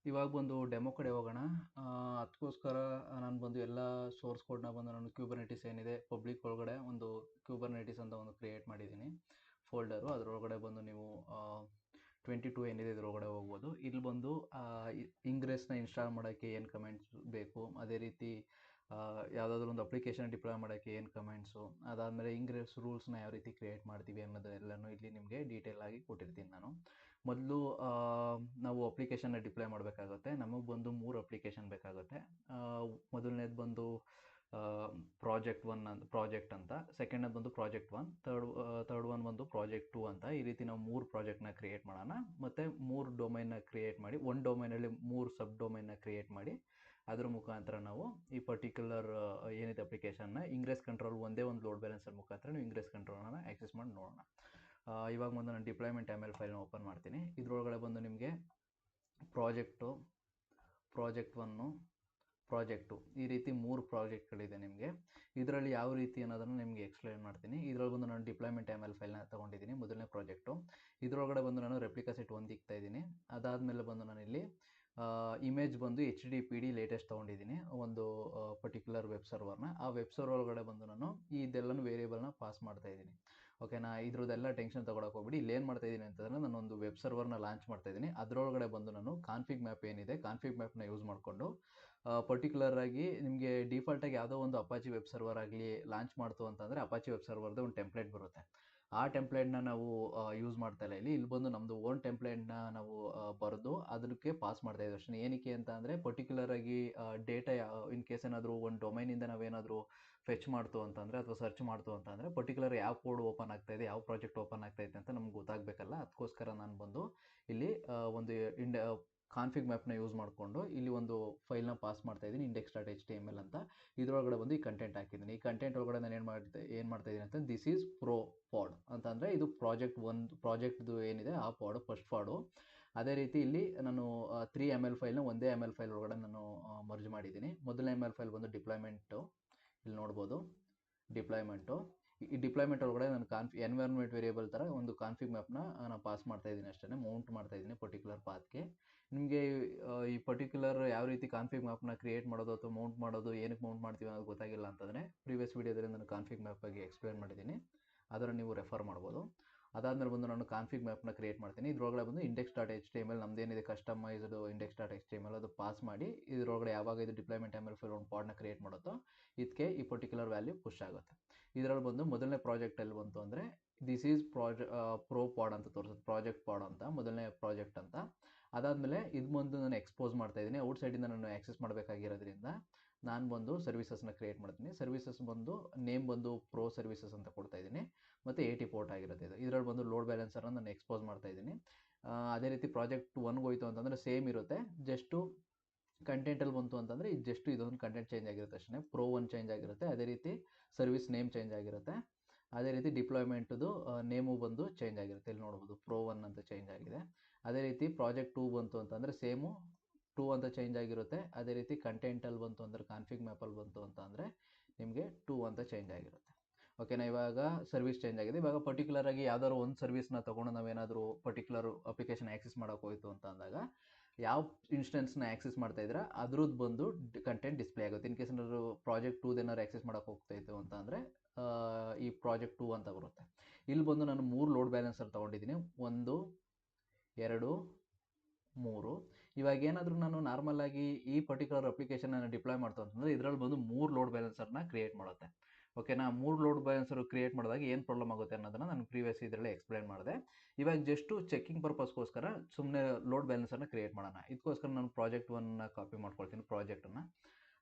ಇವಾಗ ಬಂದು ಡೆಮೋ ಕಡೆ ಹೋಗೋಣ. ಅದಕ್ಕೋಸ್ಕರ ನಾನು ಬಂದು ಎಲ್ಲ ಸೋರ್ಸ್ ಕೋಡ್ನ ಬಂದು ನಾನು ಕ್ಯೂಬರ್ನೆಟಿಸ್ ಏನಿದೆ ಪಬ್ಲಿಕ್ ಒಳಗಡೆ ಒಂದು ಕ್ಯೂಬರ್ನೆಟಿಸ್ ಅಂತ ಒಂದು ಕ್ರಿಯೇಟ್ ಮಾಡಿದ್ದೀನಿ ಫೋಲ್ಡರು. ಅದರೊಳಗಡೆ ಬಂದು ನೀವು 22 ಏನಿದೆ ಇದರೊಳಗಡೆ ಹೋಗ್ಬೋದು. ಇಲ್ಲಿ ಬಂದು ಇಂಗ್ರೆಸ್ನ ಇನ್ಸ್ಟಾಲ್ ಮಾಡೋಕ್ಕೆ ಏನು ಕಮೆಂಟ್ಸ್ ಬೇಕು, ಅದೇ ರೀತಿ ಯಾವುದಾದ್ರೂ ಒಂದು ಅಪ್ಲಿಕೇಶನ್ ಡಿಪ್ಲಾಯ್ ಮಾಡೋಕ್ಕೆ ಏನು ಕಮೆಂಟ್ಸು, ಅದಾದಮೇಲೆ ಇಂಗ್ರೆಸ್ ರೂಲ್ಸ್ನ ಯಾವ ರೀತಿ ಕ್ರಿಯೇಟ್ ಮಾಡ್ತೀವಿ ಅನ್ನೋದೆಲ್ಲನೂ ಇಲ್ಲಿ ನಿಮಗೆ ಡೀಟೇಲ್ ಆಗಿ ಕೊಟ್ಟಿರ್ತೀನಿ ನಾನು. ಮೊದಲು ನಾವು ಅಪ್ಲಿಕೇಶನ್ನ ಡಿಪ್ಲಾಯ್ ಮಾಡಬೇಕಾಗುತ್ತೆ. ನಮಗೆ ಬಂದು 3 ಅಪ್ಲಿಕೇಶನ್ ಬೇಕಾಗುತ್ತೆ. ಮೊದಲನೇದು ಬಂದು ಪ್ರಾಜೆಕ್ಟ್ 1 ಅಂತ ಪ್ರಾಜೆಕ್ಟ್ ಅಂತ, ಸೆಕೆಂಡನೇದು ಬಂದು ಪ್ರಾಜೆಕ್ಟ್ 1, ಥರ್ಡ್ ಒನ್ ಬಂದು ಪ್ರಾಜೆಕ್ಟ್ 2 ಅಂತ. ಈ ರೀತಿ ನಾವು 3 ಪ್ರಾಜೆಕ್ಟ್ನ ಕ್ರಿಯೇಟ್ ಮಾಡೋಣ. ಮತ್ತು 3 ಡೊಮೈನ್ನ ಕ್ರಿಯೇಟ್ ಮಾಡಿ, ಒಂದು ಡೊಮೈನಲ್ಲಿ 3 ಸಬ್ ಡೊಮೈನ್ನ ಕ್ರಿಯೇಟ್ ಮಾಡಿ ಅದ್ರ ಮುಖಾಂತರ ನಾವು ಈ ಪರ್ಟಿಕ್ಯುಲರ್ ಏನಿದೆ ಅಪ್ಲಿಕೇಶನ್ನ ಇಂಗ್ರೆಸ್ ಕಂಟ್ರೋಲ್ ಒಂದೇ ಒಂದು ಲೋಡ್ ಬ್ಯಾಲೆನ್ಸರ್ ಮುಖಾಂತರ ನೀವು ಇಂಗ್ರೆಸ್ ಕಂಟ್ರೋಲನ್ನು ಆಕ್ಸೆಸ್ ಮಾಡಿ ನೋಡೋಣ. ಇವಾಗ ಬಂದು ನಾನು ಡಿಪ್ಲಾಯ್ಮೆಂಟ್ ML ಫೈಲ್ನ ಓಪನ್ ಮಾಡ್ತೀನಿ. ಇದರೊಳಗಡೆ ಬಂದು ನಿಮಗೆ ಪ್ರಾಜೆಕ್ಟು, ಪ್ರಾಜೆಕ್ಟ್ 1, ಪ್ರಾಜೆಕ್ಟು ಈ ರೀತಿ 3 ಪ್ರಾಜೆಕ್ಟ್ಗಳಿದೆ ನಿಮಗೆ. ಇದರಲ್ಲಿ ಯಾವ ರೀತಿ ಅನ್ನೋದನ್ನು ನಿಮಗೆ ಎಕ್ಸ್ಪ್ಲೈನ್ ಮಾಡ್ತೀನಿ. ಇದರೊಳಗೆ ಬಂದು ನಾನು ಡಿಪ್ಲಾಯ್ಮೆಂಟ್ ML ಫೈಲ್ನ ತೊಗೊಂಡಿದ್ದೀನಿ, ಮೊದಲನೇ ಪ್ರಾಜೆಕ್ಟು. ಇದರೊಳಗಡೆ ಬಂದು ನಾನು ರೆಪ್ಲಿಕಾ ಸೆಟ್ 1 ಇಕ್ತಾ ಇದ್ದೀನಿ. ಅದಾದಮೇಲೆ ಬಂದು ನಾನಿಲ್ಲಿ ಇಮೇಜ್ ಬಂದು HDPD ಲೇಟೆಸ್ಟ್ ತೊಗೊಂಡಿದ್ದೀನಿ, ಒಂದು ಪರ್ಟಿಕ್ಯುಲರ್ ವೆಬ್ ಸರ್ವರ್ನ. ಆ ವೆಬ್ ಸರ್ವರ್ ಒಳಗಡೆ ಬಂದು ನಾನು ಇದೆಲ್ಲನೂ ವೇರಿಯೇಬಲ್ನ ಪಾಸ್ ಮಾಡ್ತಾ ಇದ್ದೀನಿ. ಓಕೆನಾ, ಇದ್ರದ್ದೆಲ್ಲ ಟೆನ್ಷನ್ ತೊಗೊಳಕ್ಕೆ ಹೋಗ್ಬಿಡಿ. ಇಲ್ಲಿ ಏನು ಮಾಡ್ತಾ ಇದ್ದೀನಿ ಅಂತಂದರೆ ನಾನೊಂದು ವೆಬ್ ಸರ್ವರ್ನ ಲಾಂಚ್ ಮಾಡ್ತಾ ಇದ್ದೀನಿ. ಅದರೊಳಗಡೆ ಬಂದು ನಾನು ಕಾನ್ಫಿಗ್ ಮ್ಯಾಪ್ ಏನಿದೆ, ಕಾನ್ಫಿಗ್ ಮ್ಯಾಪ್ನ ಯೂಸ್ ಮಾಡಿಕೊಂಡು ಪರ್ಟಿಕ್ಯುಲರಾಗಿ ನಿಮಗೆ ಡಿಫಾಲ್ಟಾಗಿ ಯಾವುದೋ ಒಂದು ಅಪಾಚಿ ವೆಬ್ ಸರ್ವರ್ ಆಗಲಿ ಲಾಂಚ್ ಮಾಡ್ತು ಅಂತಂದರೆ ಅಪಾಚಿ ವೆಬ್ ಸರ್ವರ್ದು ಒಂದು ಟೆಂಪ್ಲೇಟ್ ಬರುತ್ತೆ. ಆ ಟೆಂಪ್ಲೇಟ್ನ ನಾವು ಯೂಸ್ ಮಾಡ್ತಾ ಇಲ್ಲ. ಇಲ್ಲಿ ಬಂದು ನಮ್ಮದು ಓನ್ ಟೆಂಪ್ಲೇಟ್ನ ನಾವು ಬರೆದು ಅದಕ್ಕೆ ಪಾಸ್ ಮಾಡ್ತಾ ಇದ್ದೀವಿ ಅಷ್ಟೇ. ಏನಕ್ಕೆ ಅಂತ ಅಂದರೆ ಪರ್ಟಿಕ್ಯುಲರಾಗಿ ಡೇಟಾ ಇನ್ ಕೇಸ್ ಏನಾದರೂ ಒಂದು ಡೊಮೈನಿಂದ ನಾವೇನಾದರೂ ಫೆಚ್ ಮಾಡ್ತು ಅಂತಂದರೆ ಅಥವಾ ಸರ್ಚ್ ಮಾಡ್ತು ಅಂತಂದರೆ ಪರ್ಟಿಕ್ಯುಲರ್ ಯಾವ ಕೋಡ್ ಓಪನ್ ಆಗ್ತಾಯಿದೆ, ಯಾವ ಪ್ರಾಜೆಕ್ಟ್ ಓಪನ್ ಆಗ್ತಾಯಿದೆ ಅಂತ ನಮ್ಗೆ ಗೊತ್ತಾಗಬೇಕಲ್ಲ. ಅದಕ್ಕೋಸ್ಕರ ನಾನು ಬಂದು ಇಲ್ಲಿ ಒಂದು ಕಾನ್ಫಿಗ್ ಮ್ಯಾಪ್ನ ಯೂಸ್ ಮಾಡಿಕೊಂಡು ಇಲ್ಲಿ ಒಂದು ಫೈಲ್ನ ಪಾಸ್ ಮಾಡ್ತಾ ಇದ್ದೀನಿ, index.html ಅಂತ. ಇದರೊಳಗಡೆ ಬಂದು ಈ ಕಂಟೆಂಟ್ ಹಾಕಿದ್ದೀನಿ. ಈ ಕಂಟೆಂಟ್ ಒಳಗಡೆ ನಾನು ಏನು ಮಾಡ್ತಾ ಇದ್ದೀನಿ ಅಂತ, ದಿಸ್ ಈಸ್ ಪ್ರೋ ಪಾಡ್ ಅಂತಂದರೆ ಇದು ಪ್ರಾಜೆಕ್ಟ್ದು ಏನಿದೆ ಆ ಪಾಡು, ಫಸ್ಟ್ ಪಾಡು. ಅದೇ ರೀತಿ ಇಲ್ಲಿ ನಾನು 3 ML ಫೈಲ್ನ ಒಂದೇ ML ಫೈಲ್ ಒಳಗಡೆ ನಾನು ಮರ್ಜ್ ಮಾಡಿದ್ದೀನಿ. ಮೊದಲನೇ ML ಫೈಲ್ ಬಂದು ಡಿಪ್ಲಾಯ್ಮೆಂಟು, ಇಲ್ಲಿ ನೋಡ್ಬೋದು ಡಿಪ್ಲಾಯ್ಮೆಂಟು. ಈ ಡಿಪ್ಲಾಯ್ಮೆಂಟ್ ಒಳಗಡೆ ನಾನು ಎನ್ವೈರನ್ಮೆಂಟ್ ವೇರಿಯೇಬಲ್ ಥರ ಒಂದು ಕಾನ್ಫಿಗ್ ಮ್ಯಾಪ್ನ ನಾನು ಪಾಸ್ ಮಾಡ್ತಾ ಇದ್ದೀನಿ ಅಷ್ಟೇ, ಮೌಂಟ್ ಮಾಡ್ತಾ ಇದ್ದೀನಿ ಪರ್ಟಿಕ್ಯುಲರ್ ಪಾತ್ಗೆ. ನಿಮಗೆ ಈ ಪರ್ಟಿಕ್ಯುಲರ್ ಯಾವ ರೀತಿ ಕಾನ್ಫಿಗ್ ಮ್ಯಾಪ್ನ ಕ್ರಿಯೇಟ್ ಮಾಡೋದು ಅಥವಾ ಮೌಂಟ್ ಮಾಡೋದು, ಏನಕ್ಕೆ ಮೌಂಟ್ ಮಾಡ್ತೀವಿ ಅನ್ನೋದು ಗೊತ್ತಾಗಿಲ್ಲ ಅಂತಂದರೆ ಪ್ರೀವಿಯಸ್ ವೀಡಿಯೋದಲ್ಲಿ ನಾನು ಕಾನ್ಫಿಗ್ ಮ್ಯಾಪ್ ಬಗ್ಗೆ ಎಕ್ಸ್ಪ್ಲೇನ್ ಮಾಡಿದ್ದೀನಿ, ಅದನ್ನು ನೀವು ರೆಫರ್ ಮಾಡ್ಬೋದು. ಅದಾದಮೇಲೆ ಬಂದು ನಾನು ಕಾನ್ಫಿಗ್ ಮ್ಯಾಪ್ನ ಕ್ರಿಯೇಟ್ ಮಾಡ್ತೀನಿ. ಇದರೊಳಗಡೆ ಬಂದು index.html ನಮ್ಮದೇನಿದೆ ಕಸ್ಟಮೈಸ್ಡ್ index.html ಅದು ಪಾಸ್ ಮಾಡಿ ಇದರೊಳಗಡೆ ಯಾವಾಗ ಇದು ಡಿಪ್ಲಾಯ್ಮೆಂಟ್ ML ಫೈಲ್ ಒಂದು ಪಾಡ್ನ ಕ್ರಿಯೇಟ್ ಮಾಡುತ್ತೋ ಇದಕ್ಕೆ ಈ ಪರ್ಟಿಕ್ಯುಲರ್ ವ್ಯಾಲ್ಯೂ ಪುಷ್ ಆಗುತ್ತೆ. ಇದರಲ್ಲಿ ಬಂದು ಮೊದಲನೇ ಪ್ರಾಜೆಕ್ಟ್ ಎಲ್ಲಿ ಬಂತು ಅಂದರೆ ದಿಸ್ ಈಸ್ ಪ್ರೋ ಪಾಡ್ ಅಂತ ತೋರಿಸುತ್ತೆ, ಪ್ರಾಜೆಕ್ಟ್ ಪಾಡ್ ಅಂತ ಮೊದಲನೇ ಪ್ರಾಜೆಕ್ಟ್ ಅಂತ. ಅದಾದಮೇಲೆ ಇದು ಬಂದು ನಾನು ಎಕ್ಸ್ಪೋಸ್ ಮಾಡ್ತಾ ಇದ್ದೀನಿ. ಔಟ್ಸೈಡಿಂದ ನಾನು ಆಕ್ಸೆಸ್ ಮಾಡಬೇಕಾಗಿರೋದ್ರಿಂದ ನಾನು ಬಂದು ಸರ್ವಿಸಸ್ನ ಕ್ರಿಯೇಟ್ ಮಾಡ್ತೀನಿ. ಸರ್ವಿಸಸ್ ಬಂದು ನೇಮ್ ಬಂದು ಪ್ರೋ ಸರ್ವಿಸಸ್ ಅಂತ ಕೊಡ್ತಾ ಇದ್ದೀನಿ, ಮತ್ತು 80 ಪೋರ್ಟ್ ಆಗಿರುತ್ತೆ ಇದು. ಇದರಲ್ಲಿ ಬಂದು ಲೋಡ್ ಬ್ಯಾಲೆನ್ಸರ್ನ ನಾನು ಎಕ್ಸ್ಪೋಸ್ ಮಾಡ್ತಾ ಇದ್ದೀನಿ. ಅದೇ ರೀತಿ ಪ್ರಾಜೆಕ್ಟ್ 1 ಹೋಯಿತು ಅಂತಂದರೆ ಸೇಮ್ ಇರುತ್ತೆ, ಜಸ್ಟು ಕಂಟೆಂಟಲ್ಲಿ ಬಂತು ಅಂತಂದರೆ ಇದು ಜಸ್ಟ್ ಇದೊಂದು ಕಂಟೆಂಟ್ ಚೇಂಜ್ ಆಗಿರುತ್ತೆ ಅಷ್ಟೇ. ಪ್ರೋ 1 ಚೇಂಜ್ ಆಗಿರುತ್ತೆ, ಅದೇ ರೀತಿ ಸರ್ವಿಸ್ ನೇಮ್ ಚೇಂಜ್ ಆಗಿರುತ್ತೆ, ಅದೇ ರೀತಿ ಡಿಪ್ಲಾಯ್ಮೆಂಟ್ದು ನೇಮು ಬಂದು ಚೇಂಜ್ ಆಗಿರುತ್ತೆ. ಇಲ್ಲಿ ನೋಡ್ಬೋದು ಪ್ರೋ 1 ಅಂತ ಚೇಂಜ್ ಆಗಿದೆ. ಅದೇ ರೀತಿ ಪ್ರಾಜೆಕ್ಟ್ 2 ಬಂತು ಅಂತಂದರೆ ಸೇಮು 2 ಅಂತ ಚೇಂಜ್ ಆಗಿರುತ್ತೆ. ಅದೇ ರೀತಿ ಕಂಟೆಂಟಲ್ಲಿ ಬಂತು ಅಂದರೆ ಕಾನ್ಫಿಗ್ ಮ್ಯಾಪಲ್ಲಿ ಬಂತು ಅಂತ ಅಂದರೆ ನಿಮಗೆ 2 ಅಂತ ಚೇಂಜ್ ಆಗಿರುತ್ತೆ. ಓಕೆನಾ, ಇವಾಗ ಸರ್ವಿಸ್ ಚೇಂಜ್ ಆಗಿದೆ. ಇವಾಗ ಪರ್ಟಿಕ್ಯುಲರಾಗಿ ಯಾವ್ದಾದ್ರು ಒಂದು ಸರ್ವಿಸ್ನ ತೊಗೊಂಡು ನಾವೇನಾದರೂ ಪರ್ಟಿಕ್ಯುಲರ್ ಅಪ್ಲಿಕೇಶನ್ ಆ್ಯಕ್ಸೆಸ್ ಮಾಡೋಕೆ ಹೋಯಿತು ಅಂತ ಅಂದಾಗ ಯಾವ ಇನ್ಸ್ಟೆನ್ಸ್ನ ಆ್ಯಕ್ಸೆಸ್ ಮಾಡ್ತಾ ಇದ್ರೆ ಅದ್ರದ್ದು ಬಂದು ಕಂಟೆಂಟ್ ಡಿಸ್ಪ್ಲೇ ಆಗುತ್ತೆ. ಇನ್ ಕೇಸ್ ಏನಾದ್ರು ಪ್ರಾಜೆಕ್ಟ್ 2 ಏನಾದ್ರು ಆ್ಯಕ್ಸೆಸ್ ಮಾಡೋಕೆ ಹೋಗ್ತಾಯಿತ್ತು ಅಂತ ಅಂದರೆ ಈ ಪ್ರಾಜೆಕ್ಟ್ 2 ಅಂತ ಬರುತ್ತೆ. ಇಲ್ಲಿ ಬಂದು ನಾನು 3 ಲೋಡ್ ಬ್ಯಾಲೆನ್ಸರ್ ತೊಗೊಂಡಿದ್ದೀನಿ, 1, 2, 3. ಇವಾಗ ಏನಾದರೂ ನಾನು ನಾರ್ಮಲಾಗಿ ಈ ಪರ್ಟಿಕ್ಯುಲರ್ ಅಪ್ಲಿಕೇಶನ್ ನಾನು ಡಿಪ್ಲಾಯ್ ಮಾಡ್ತು ಅಂತಂದರೆ ಇದರಲ್ಲಿ ಬಂದು 3 ಲೋಡ್ ಬ್ಯಾಲೆನ್ಸರ್ನ ಕ್ರಿಯೇಟ್ ಮಾಡುತ್ತೆ. ಓಕೆನಾ, 3 ಲೋಡ್ ಬ್ಯಾಲೆನ್ಸರ್ ಕ್ರಿಯೇಟ್ ಮಾಡಿದಾಗ ಏನು ಪ್ರಾಬ್ಲಮ್ ಆಗುತ್ತೆ ಅನ್ನೋದನ್ನು ನಾನು ಪ್ರೀವಿಯಸ್ ಇದರಲ್ಲಿ ಎಕ್ಸ್ಪ್ಲೈನ್ ಮಾಡಿದೆ. ಇವಾಗ ಜಸ್ಟು ಚೆಕಿಂಗ್ ಪರ್ಪಸ್ಗೋಸ್ಕರ ಸುಮ್ಮನೆ ಲೋಡ್ ಬ್ಯಾಲೆನ್ಸರ್ನ ಕ್ರಿಯೇಟ್ ಮಾಡೋಣ. ಇದಕ್ಕೋಸ್ಕರ ನಾನು ಪ್ರಾಜೆಕ್ಟ್ 1ನ ಕಾಪಿ ಮಾಡ್ಕೊಳ್ತೀನಿ, ಪ್ರಾಜೆಕ್ಟನ್ನು.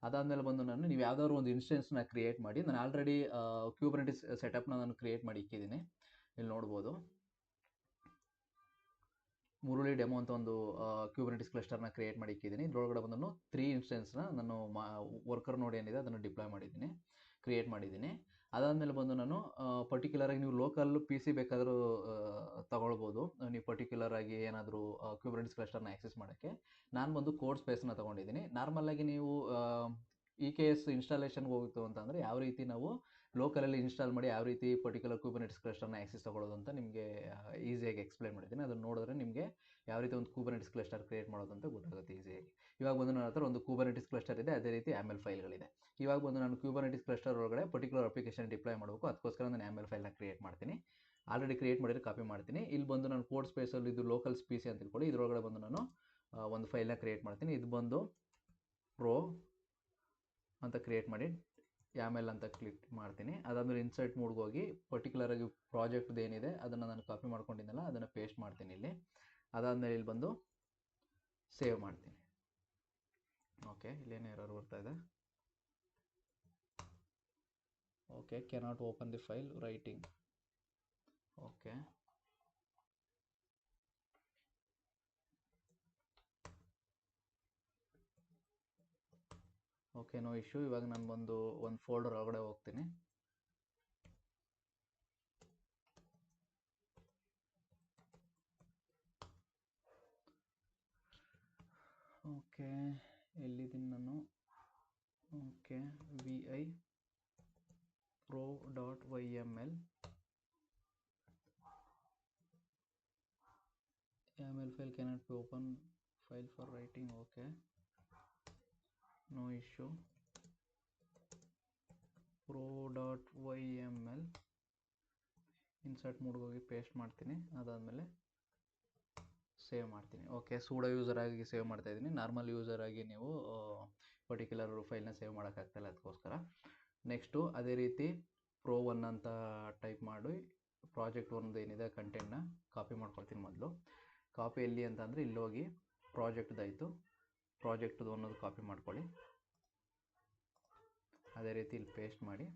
ಅದಾದಮೇಲೆ ಬಂದು ನೀವು ಯಾವುದಾದ್ರು ಒಂದು ಇನ್ಸ್ಟೆನ್ಸ್ನ ಕ್ರಿಯೇಟ್ ಮಾಡಿ, ನಾನು ಆಲ್ರೆಡಿ ಕ್ಯೂಬರ್ನೆಟಿಸ್ ಸೆಟಪ್ನ ನಾನು ಕ್ರಿಯೇಟ್ ಮಾಡಿ ಇಕ್ಕಿದ್ದೀನಿ, ಇಲ್ಲಿ ನೋಡ್ಬೋದು. ಮುರುಳಿ ಡೆಮೋ ಅಂತ ಒಂದು ಕ್ಯೂಬರ್ನೆಟಿಸ್ ಕ್ಲಸ್ಟರ್ನ ಕ್ರಿಯೇಟ್ ಮಾಡಿ ಇಕ್ಕಿದ್ದೀನಿ. ಇದರೊಳಗಡೆ ಬಂದು ನಾನು 3 ಇನ್ಸ್ಟೆನ್ಸ್ನ ನಾನು ವರ್ಕರ್ ನೋಡ್ ಏನಿದೆ ಅದನ್ನು ಡಿಪ್ಲಾಯ್ ಮಾಡಿದ್ದೀನಿ, ಕ್ರಿಯೇಟ್ ಮಾಡಿದ್ದೀನಿ. ಅದಾದಮೇಲೆ ಬಂದು ನಾನು ಪರ್ಟಿಕ್ಯುಲರಾಗಿ ನೀವು ಲೋಕಲ್ PC ಬೇಕಾದರೂ ತೊಗೊಳ್ಬೋದು. ನೀವು ಪರ್ಟಿಕ್ಯುಲರಾಗಿ ಏನಾದರೂ ಕ್ಯೂಬರ್ನೆಟಿಸ್ ಕ್ಲಸ್ಟರ್ನ ಆ್ಯಕ್ಸೆಸ್ ಮಾಡೋಕ್ಕೆ. ನಾನು ಬಂದು ಕೋಡ್ ಸ್ಪೇಸ್ನ ತೊಗೊಂಡಿದ್ದೀನಿ. ನಾರ್ಮಲಾಗಿ ನೀವು EKS ಇನ್ಸ್ಟಾಲೇಷನ್ಗೆ ಹೋಗಿತ್ತು ಅಂತಂದರೆ ಯಾವ ರೀತಿ ನಾವು ಲೋಕಲಲ್ಲಿ ಇನ್ಸ್ಟಾಲ್ ಮಾಡಿ ಯಾವ ರೀತಿ ಪರ್ಟಿಕ್ಯುಲರ್ ಕುಬರ್ನೆಟಿಸ್ ಕ್ಲಸ್ಟರ್ನ ಆಕ್ಸೆಸ್ ತೊಗೊಳ್ಳೋದು ಅಂತ ನಿಮಗೆ ಈಸಿಯಾಗಿ ಎಕ್ಸ್ಪ್ಲೈನ್ ಮಾಡಿದ್ದೀನಿ. ಅದನ್ನು ನೋಡಿದ್ರೆ ನಿಮಗೆ ಯಾವ ರೀತಿ ಒಂದು ಕುಬರ್ನೆಟಿಸ್ ಕ್ಲಸ್ಟರ್ ಕ್ರಿಯೇಟ್ ಮಾಡೋದು ಅಂತ ಗೊತ್ತಾಗುತ್ತೆ ಈಸಿಯಾಗಿ. ಇವಾಗ ಬಂದು ನನ್ನ ಹತ್ರ ಒಂದು ಕುಬರ್ನೆಟಿಸ್ ಕ್ಲಸ್ಟರ್ ಇದೆ, ಅದೇ ರೀತಿ YAML ಫೈಲ್ಗಳಿದೆ. ಇವಾಗ ಬಂದು ನಾನು ಕುಬರ್ನೆಟಿಸ್ ಕ್ಲಸ್ಟರ್ ಒಳಗಡೆ ಪರ್ಟಿಕ್ಯುಲರ್ ಅಪ್ಲಿಕೇಶನ್ ಡಿಪ್ಲಾಯ್ ಮಾಡಬೇಕು, ಅದಕ್ಕೋಸ್ಕರ ನಾನು YAML ಫೈಲ್ನ ಕ್ರಿಯೇಟ್ ಮಾಡ್ತೀನಿ. ಆಲ್ರೆಡಿ ಕ್ರಿಯೇಟ್ ಮಾಡಿದ್ರೆ ಕಾಪಿ ಮಾಡ್ತೀನಿ. ಇಲ್ಲಿ ಬಂದು ನಾನು ಕೋಡ್ ಸ್ಪೇಸಲ್ಲಿ ಇದು ಲೋಕಲ್ PC ಅಂತ ತಿಳ್ಕೊಳ್ಳಿ, ಇದರೊಳಗಡೆ ಬಂದು ನಾನು ಒಂದು ಫೈಲ್ನ ಕ್ರಿಯೇಟ್ ಮಾಡ್ತೀನಿ. ಇದು ಬಂದು ಪ್ರೋ ಅಂತ ಕ್ರಿಯೇಟ್ ಮಾಡಿ YAML ಅಂತ ಕ್ಲಿಕ್ ಮಾಡ್ತೀನಿ. ಅದಾದಮೇಲೆ ಇನ್ಸರ್ಟ್ ಮೋಡ್ಗೆ ಹೋಗಿ ಪರ್ಟಿಕ್ಯುಲರಾಗಿ ಪ್ರಾಜೆಕ್ಟ್ದು ಏನಿದೆ ಅದನ್ನು ನಾನು ಕಾಪಿ ಮಾಡ್ಕೊಂಡಿದ್ದೆನಲ್ಲ ಅದನ್ನು ಪೇಸ್ಟ್ ಮಾಡ್ತೀನಿ ಇಲ್ಲಿ. ಅದಾದಮೇಲೆ ಇಲ್ಲಿ ಬಂದು ಸೇವ್ ಮಾಡ್ತೀನಿ. ಓಕೆ, ಇಲ್ಲೇನು ಎರರ್ ಬರ್ತಾ ಇದೆ. Okay, cannot open the file writing. Okay, okay, no issue. ಇವಾಗ ನಾನು ಒಂದು ಫೋಲ್ಡರ್ ಒಳಗಡೆ ಹೋಗ್ತೀನಿ. ಓಕೆ, ಎಲ್ಲಿದ್ದೀನಿ ನಾನು? Okay, vi pro.yml YAML file cannot be open file for writing. Okay, no issue. pro.yml insert ಮೋಡ್ಗೆ ಹೋಗಿ ಪೇಸ್ಟ್ ಮಾಡ್ತೀನಿ. ಅದಾದಮೇಲೆ ಸೇವ್ ಮಾಡ್ತೀನಿ. ಓಕೆ, ಸೂಡೋ ಯೂಸರ್ ಆಗಿ ಸೇವ್ ಮಾಡ್ತಾ ಇದ್ದೀನಿ. ನಾರ್ಮಲ್ ಯೂಸರ್ ಆಗಿ ನೀವು ಪರ್ಟಿಕ್ಯುಲರ್ ಫೈಲ್ನ ಸೇವ್ ಮಾಡೋಕ್ಕಾಗ್ತಾಯಿಲ್ಲ, ಅದಕ್ಕೋಸ್ಕರ. ನೆಕ್ಸ್ಟು ಅದೇ ರೀತಿ pro1 ಅಂತ ಟೈಪ್ ಮಾಡಿ ಪ್ರಾಜೆಕ್ಟ್ 1 ಏನಿದೆ ಕಂಟೆಂಟ್ನ ಕಾಪಿ ಮಾಡ್ಕೊಳ್ತೀನಿ. ಮೊದಲು ಕಾಪಿ ಎಲ್ಲಿ ಅಂತ ಅಂದರೆ ಇಲ್ಲಿ ಹೋಗಿ ಪ್ರಾಜೆಕ್ಟ್ದಾಯಿತು, ಪ್ರಾಜೆಕ್ಟ್ದು ಅನ್ನೋದು ಕಾಪಿ ಮಾಡ್ಕೊಳ್ಳಿ. ಅದೇ ರೀತಿ ಇಲ್ಲಿ ಪೇಸ್ಟ್ ಮಾಡಿ,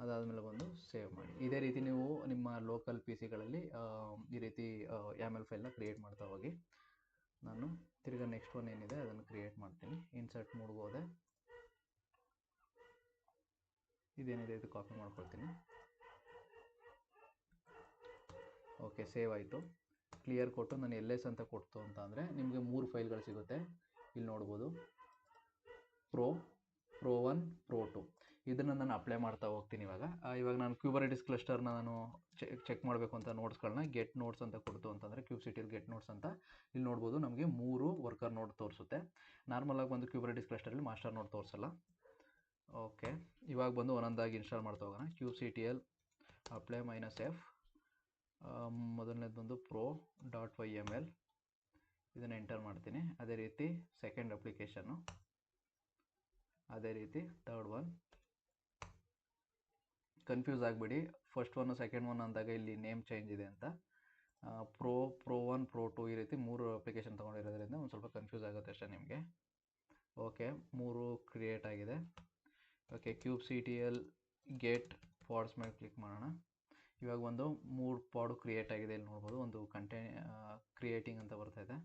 ಅದಾದಮೇಲೆ ಬಂದು ಸೇವ್ ಮಾಡಿ. ಇದೇ ರೀತಿ ನೀವು ನಿಮ್ಮ ಲೋಕಲ್ PCಗಳಲ್ಲಿ ಈ ರೀತಿ YAML ಫೈಲ್ನ ಕ್ರಿಯೇಟ್ ಮಾಡ್ತಾ ಹೋಗಿ. ನಾನು ತಿರ್ಗಾ ನೆಕ್ಸ್ಟ್ ಒನ್ ಏನಿದೆ ಅದನ್ನು ಕ್ರಿಯೇಟ್ ಮಾಡ್ತೀನಿ. ಇನ್ಸರ್ಟ್ ಮೋಡ್ಗೆ ಹೋದೆ, ಇದೇನಿದೆ ಇದು ಕಾಪಿ ಮಾಡ್ಕೊಳ್ತೀನಿ. ಓಕೆ, ಸೇವ್ ಆಯಿತು. ಕ್ಲಿಯರ್ ಕೊಟ್ಟು ನಾನು LS ಅಂತ ಕೊಡ್ತು ಅಂತ ಅಂದರೆ ನಿಮಗೆ 3 ಫೈಲ್ಗಳು ಸಿಗುತ್ತೆ. ಇಲ್ಲಿ ನೋಡ್ಬೋದು, pro1 pro2. ಇದನ್ನು ನಾನು ಅಪ್ಲೈ ಮಾಡ್ತಾ ಹೋಗ್ತೀನಿ. ಇವಾಗ ನಾನು ಕ್ಯೂಬರ್ನೆಟಿಸ್ ಕ್ಲಸ್ಟರ್ನ ನಾನು ಚೆಕ್ ಮಾಡಬೇಕು ಅಂತ ನೋಟ್ಸ್ಗಳನ್ನ ಗೆಟ್ ನೋಟ್ಸ್ ಅಂತ ಕೊಡ್ತು ಅಂತಂದರೆ kubectl ಗೆಟ್ ನೋಟ್ಸ್ ಅಂತ ಇಲ್ಲಿ ನೋಡ್ಬೋದು. ನಮಗೆ 3 ವರ್ಕರ್ ನೋಟ್ ತೋರಿಸುತ್ತೆ. ನಾರ್ಮಲಾಗಿ ಒಂದು ಕ್ಯೂಬರ್ನೆಟಿಸ್ ಕ್ಲಸ್ಟರಲ್ಲಿ ಮಾಸ್ಟರ್ ನೋಟ್ ತೋರಿಸಲ್ಲ. ಓಕೆ, ಇವಾಗ ಬಂದು ಒಂದೊಂದಾಗಿ ಇನ್ಸ್ಟಾಲ್ ಮಾಡ್ತಾ ಹೋಗೋಣ. kubectl apply -f. ಮೊದಲನೇದು ಬಂದು pro.yml, ಇದನ್ನು ಎಂಟರ್ ಮಾಡ್ತೀನಿ. ಅದೇ ರೀತಿ ಸೆಕೆಂಡ್ ಅಪ್ಲಿಕೇಶನ್ನು, ಅದೇ ರೀತಿ ಥರ್ಡ್ ಒನ್. ಕನ್ಫ್ಯೂಸ್ ಆಗಬೇಡಿ, ಫಸ್ಟ್ ಒನ್ನು ಸೆಕೆಂಡ್ ಒನ್ ಅಂದಾಗ ಇಲ್ಲಿ ನೇಮ್ ಚೇಂಜ್ ಇದೆ ಅಂತ. pro1 pro2 ಈ ರೀತಿ 3 ಅಪ್ಲಿಕೇಶನ್ ತೊಗೊಂಡಿರೋದ್ರಿಂದ ಒಂದು ಸ್ವಲ್ಪ ಕನ್ಫ್ಯೂಸ್ ಆಗುತ್ತೆ ಅಷ್ಟೇ ನಿಮಗೆ. ಓಕೆ, 3 ಕ್ರಿಯೇಟ್ ಆಗಿದೆ. ಓಕೆ, kubectl ಗೆಟ್ ಪಾಡ್ಸ್ ಮೇಲೆ ಕ್ಲಿಕ್ ಮಾಡೋಣ. ಇವಾಗ ಒಂದು 3 ಪಾಡು ಕ್ರಿಯೇಟ್ ಆಗಿದೆ. ಇಲ್ಲಿ ನೋಡ್ಬೋದು, ಒಂದು ಕ್ರಿಯೇಟಿಂಗ್ ಅಂತ ಬರ್ತಾ ಇದೆ.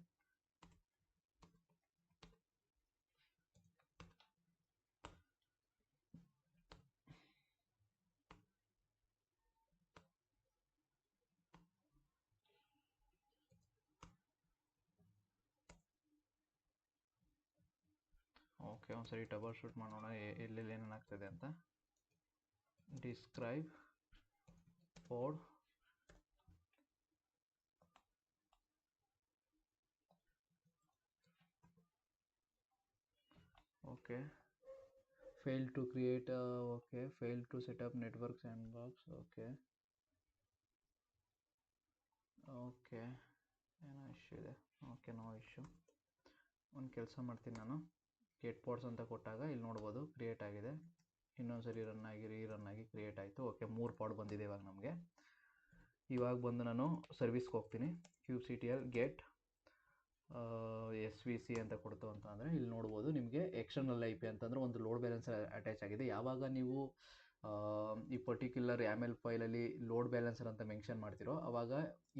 ಓಕೆ, ಒಂದ್ಸರಿ ಡಬಲ್ ಶೂಟ್ ಮಾಡೋಣ ಎಲ್ಲೆಲ್ಲಿ ಏನೇನಾಗ್ತದೆ ಅಂತ. Describe pod. Okay, failed to create okay, failed to set up network sandbox. Okay, ಏನೋ ಇಶ್ಯೂ ಇದೆ. Okay, no issue. ಒಂದು ಕೆಲಸ ಮಾಡ್ತೀನಿ ನಾನು, ಗೆಟ್ ಪಾಡ್ಸ್ ಅಂತ ಕೊಟ್ಟಾಗ ಇಲ್ಲಿ ನೋಡ್ಬೋದು ಕ್ರಿಯೇಟ್ ಆಗಿದೆ. ಇನ್ನೊಂದ್ಸರಿ ರನ್ ಆಗಿ ಕ್ರಿಯೇಟ್ ಆಯಿತು. ಓಕೆ, 3 ಪಾಡ್ ಬಂದಿದೆ ಇವಾಗ ನಮಗೆ. ಇವಾಗ ಬಂದು ನಾನು ಸರ್ವಿಸ್ಗೆ ಹೋಗ್ತೀನಿ. kubectl ಗೆಟ್ SVC ಅಂತ ಕೊಡ್ತು ಅಂತ ಅಂದರೆ ಇಲ್ಲಿ ನೋಡ್ಬೋದು ನಿಮಗೆ ಎಕ್ಸ್ಟರ್ನಲ್ IP ಅಂತಂದರೆ ಒಂದು ಲೋಡ್ ಬ್ಯಾಲೆನ್ಸರ್ ಅಟ್ಯಾಚ್ ಆಗಿದೆ. ಯಾವಾಗ ನೀವು ಈ ಪರ್ಟಿಕ್ಯುಲರ್ YAML ಫೈಲಲ್ಲಿ ಲೋಡ್ ಬ್ಯಾಲೆನ್ಸರ್ ಅಂತ ಮೆನ್ಷನ್ ಮಾಡ್ತಿರೋ ಆವಾಗ